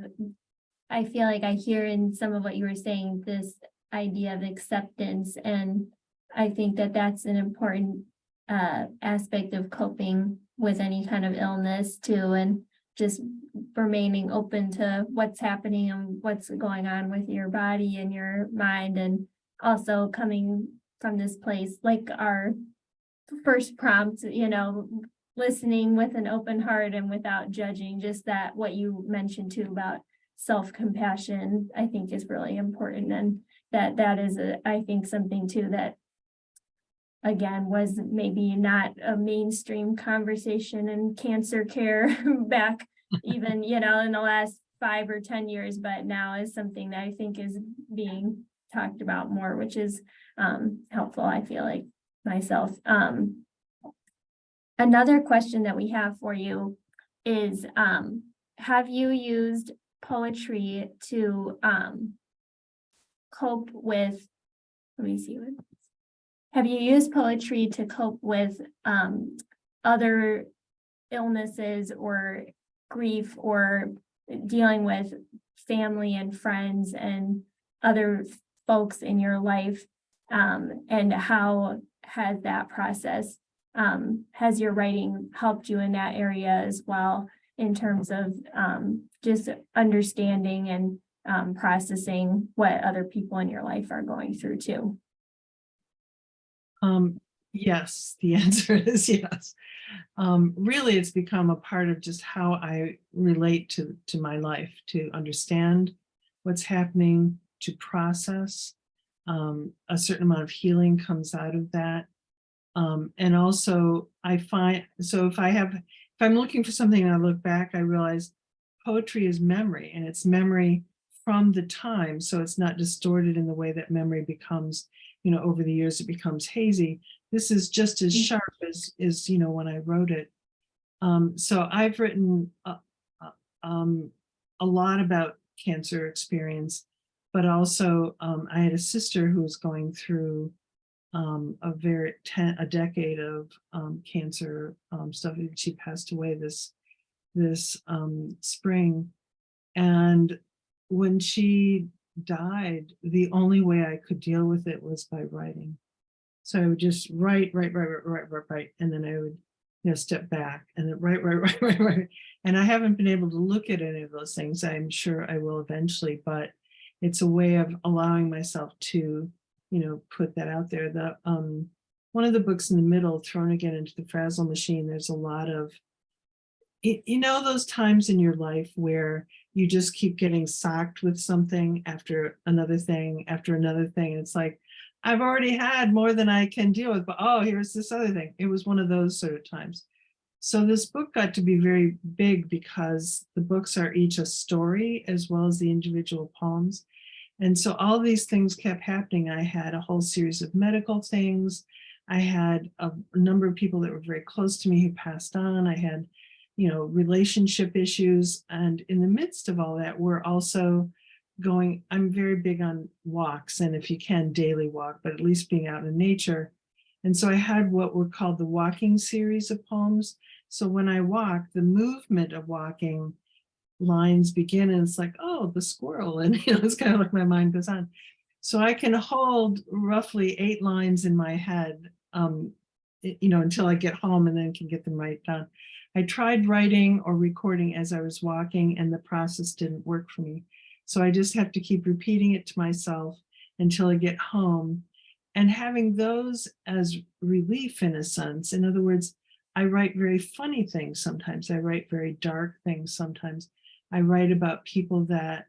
I feel like I hear in some of what you were saying, this idea of acceptance. And I think that that's an important aspect of coping with any kind of illness too, and just remaining open to what's happening and what's going on with your body and your mind, and also coming from this place like our first prompt, listening with an open heart and without judging. Just that what you mentioned too about self-compassion, I think is really important, and that is I think something too that again was maybe not a mainstream conversation in cancer care back even in the last 5 or 10 years, but now is something that I think is being talked about more, which is helpful, I feel like myself. Another question that we have for you is, have you used poetry to cope with, let me see, have you used poetry to cope with other illnesses or grief, or dealing with family and friends and other folks in your life? And how has that process, has your writing helped you in that area as well, in terms of just understanding and processing what other people in your life are going through too? Yes, the answer is yes. Really, it's become a part of just how I relate to my life, to understand what's happening, to process. A certain amount of healing comes out of that. And also I find, so if I'm looking for something and I look back, I realize poetry is memory, and it's memory from the time. So it's not distorted in the way that memory becomes, over the years it becomes hazy. This is just as sharp as when I wrote it. So I've written a lot about cancer experience, but also I had a sister who was going through a decade of cancer stuff. She passed away this spring, and when she died, the only way I could deal with it was by writing. So I would just write, and then I would step back and then write. And I haven't been able to look at any of those things. I'm sure I will eventually, but it's a way of allowing myself to put that out there. The one of the books in the middle, Thrown Again into the Frazzle Machine, there's a lot of those times in your life where you just keep getting socked with something after another thing after another thing, and it's like, I've already had more than I can deal with, but oh, here's this other thing. It was one of those sort of times. So this book got to be very big because the books are each a story as well as the individual poems. And so all these things kept happening. I had a whole series of medical things. I had a number of people that were very close to me who passed on. I had, relationship issues. And in the midst of all that, we're also I'm very big on walks, and if you can, daily walk, but at least being out in nature. And so I had what were called the walking series of poems. So when I walk, the movement of walking lines begin, and it's like, oh, the squirrel, and it's kind of like my mind goes on. So I can hold roughly 8 lines in my head, until I get home, and then can get them right down. I tried writing or recording as I was walking, and the process didn't work for me. So I just have to keep repeating it to myself until I get home, and having those as relief in a sense. In other words, I write very funny things sometimes. I write very dark things sometimes. I write about people that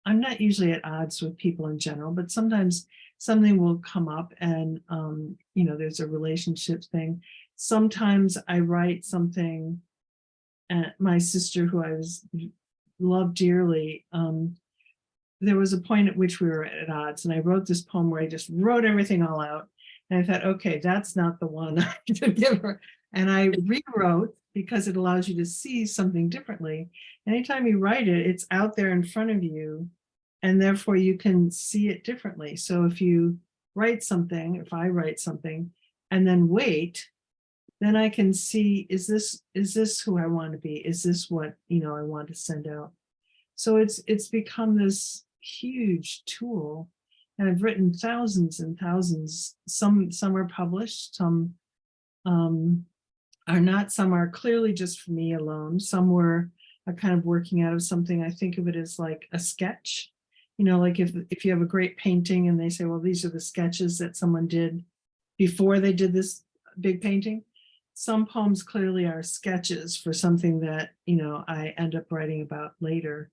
I'm not usually at odds with people in general, but sometimes something will come up and, there's a relationship thing. Sometimes I write something, my sister, who I loved dearly, there was a point at which we were at odds, and I wrote this poem where I just wrote everything all out. And I thought, okay, that's not the one I could give her. And I rewrote because it allows you to see something differently. Anytime you write it, it's out there in front of you, and therefore you can see it differently. So if you write something, if I write something and then wait, then I can see, is this who I want to be? Is this what, I want to send out? So it's become this huge tool, and I've written thousands and thousands. Some are published, some are not, some are clearly just for me alone. Some were kind of working out of something. I think of it as like a sketch, like if you have a great painting and they say, well, these are the sketches that someone did before they did this big painting. Some poems clearly are sketches for something that, I end up writing about later.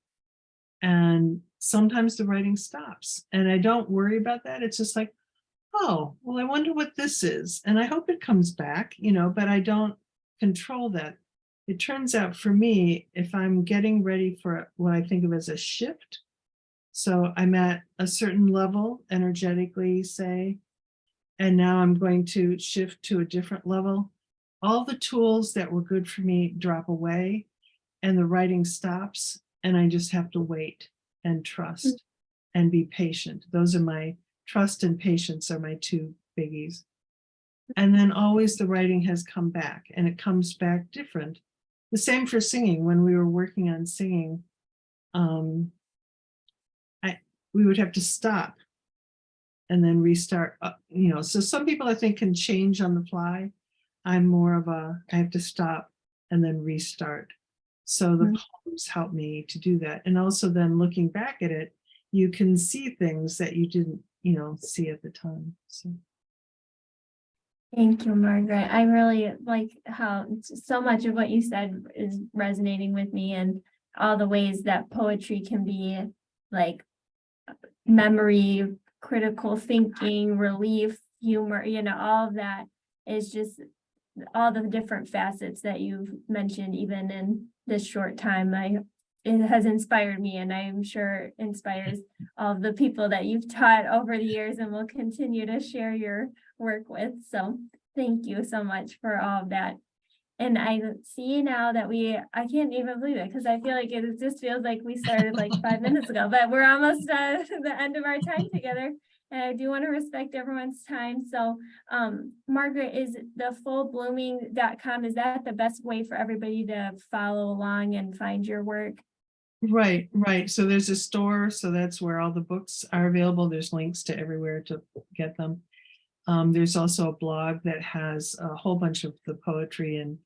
And sometimes the writing stops, and I don't worry about that. It's just like, oh, well, I wonder what this is. And I hope it comes back, but I don't control that. It turns out for me, if I'm getting ready for what I think of as a shift, so I'm at a certain level energetically, say, and now I'm going to shift to a different level, all the tools that were good for me drop away and the writing stops, and I just have to wait and trust and be patient. Those are my trust and patience are my two biggies. And then always the writing has come back, and it comes back different. The same for singing. When we were working on singing, we would have to stop and then restart, so some people I think can change on the fly. I'm more of I have to stop and then restart. So the poems help me to do that. And also then looking back at it, you can see things that you didn't, see at the time. So. Thank you, Margaret. I really like how so much of what you said is resonating with me, and all the ways that poetry can be like memory, critical thinking, relief, humor, all of that is just all the different facets that you've mentioned, even in this short time. It has inspired me, and I'm sure inspires all of the people that you've taught over the years and will continue to share your work with. So thank you so much for all of that. And I see now that I can't even believe it, because I feel like it just feels like we started like 5 minutes ago, but we're almost at the end of our time together. And I do want to respect everyone's time. So Margaret, is the fullblooming.com, is that the best way for everybody to follow along and find your work? Right. So there's a store, so that's where all the books are available. There's links to everywhere to get them. There's also a blog that has a whole bunch of the poetry and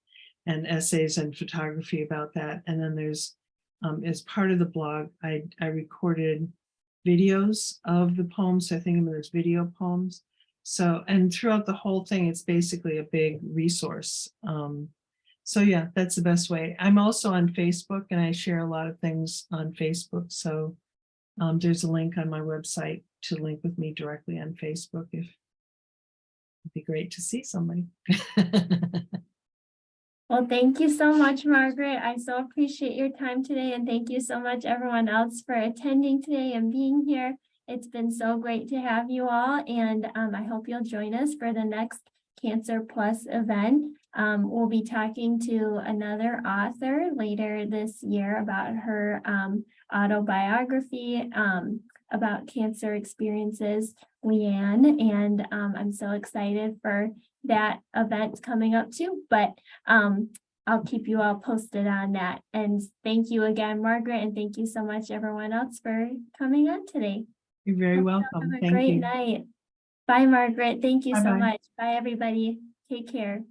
essays and photography about that. And then there's, as part of the blog, I recorded videos of the poems. So I think there's video poems. So, and throughout the whole thing, it's basically a big resource. So yeah, that's the best way. I'm also on Facebook, and I share a lot of things on Facebook. So there's a link on my website to link with me directly on Facebook. It'd be great to see somebody. Well, thank you so much, Margaret. I so appreciate your time today, and thank you so much everyone else for attending today and being here. It's been so great to have you all, and I hope you'll join us for the next Cancer Plus event. We'll be talking to another author later this year about her autobiography about cancer experiences, Leanne, and I'm so excited for that event coming up too, but I'll keep you all posted on that. And thank you again, Margaret, and thank you so much everyone else for coming on today. You're very welcome. Have a great night. Bye, Margaret. Thank you so Bye-bye. much. Bye, everybody. Take care.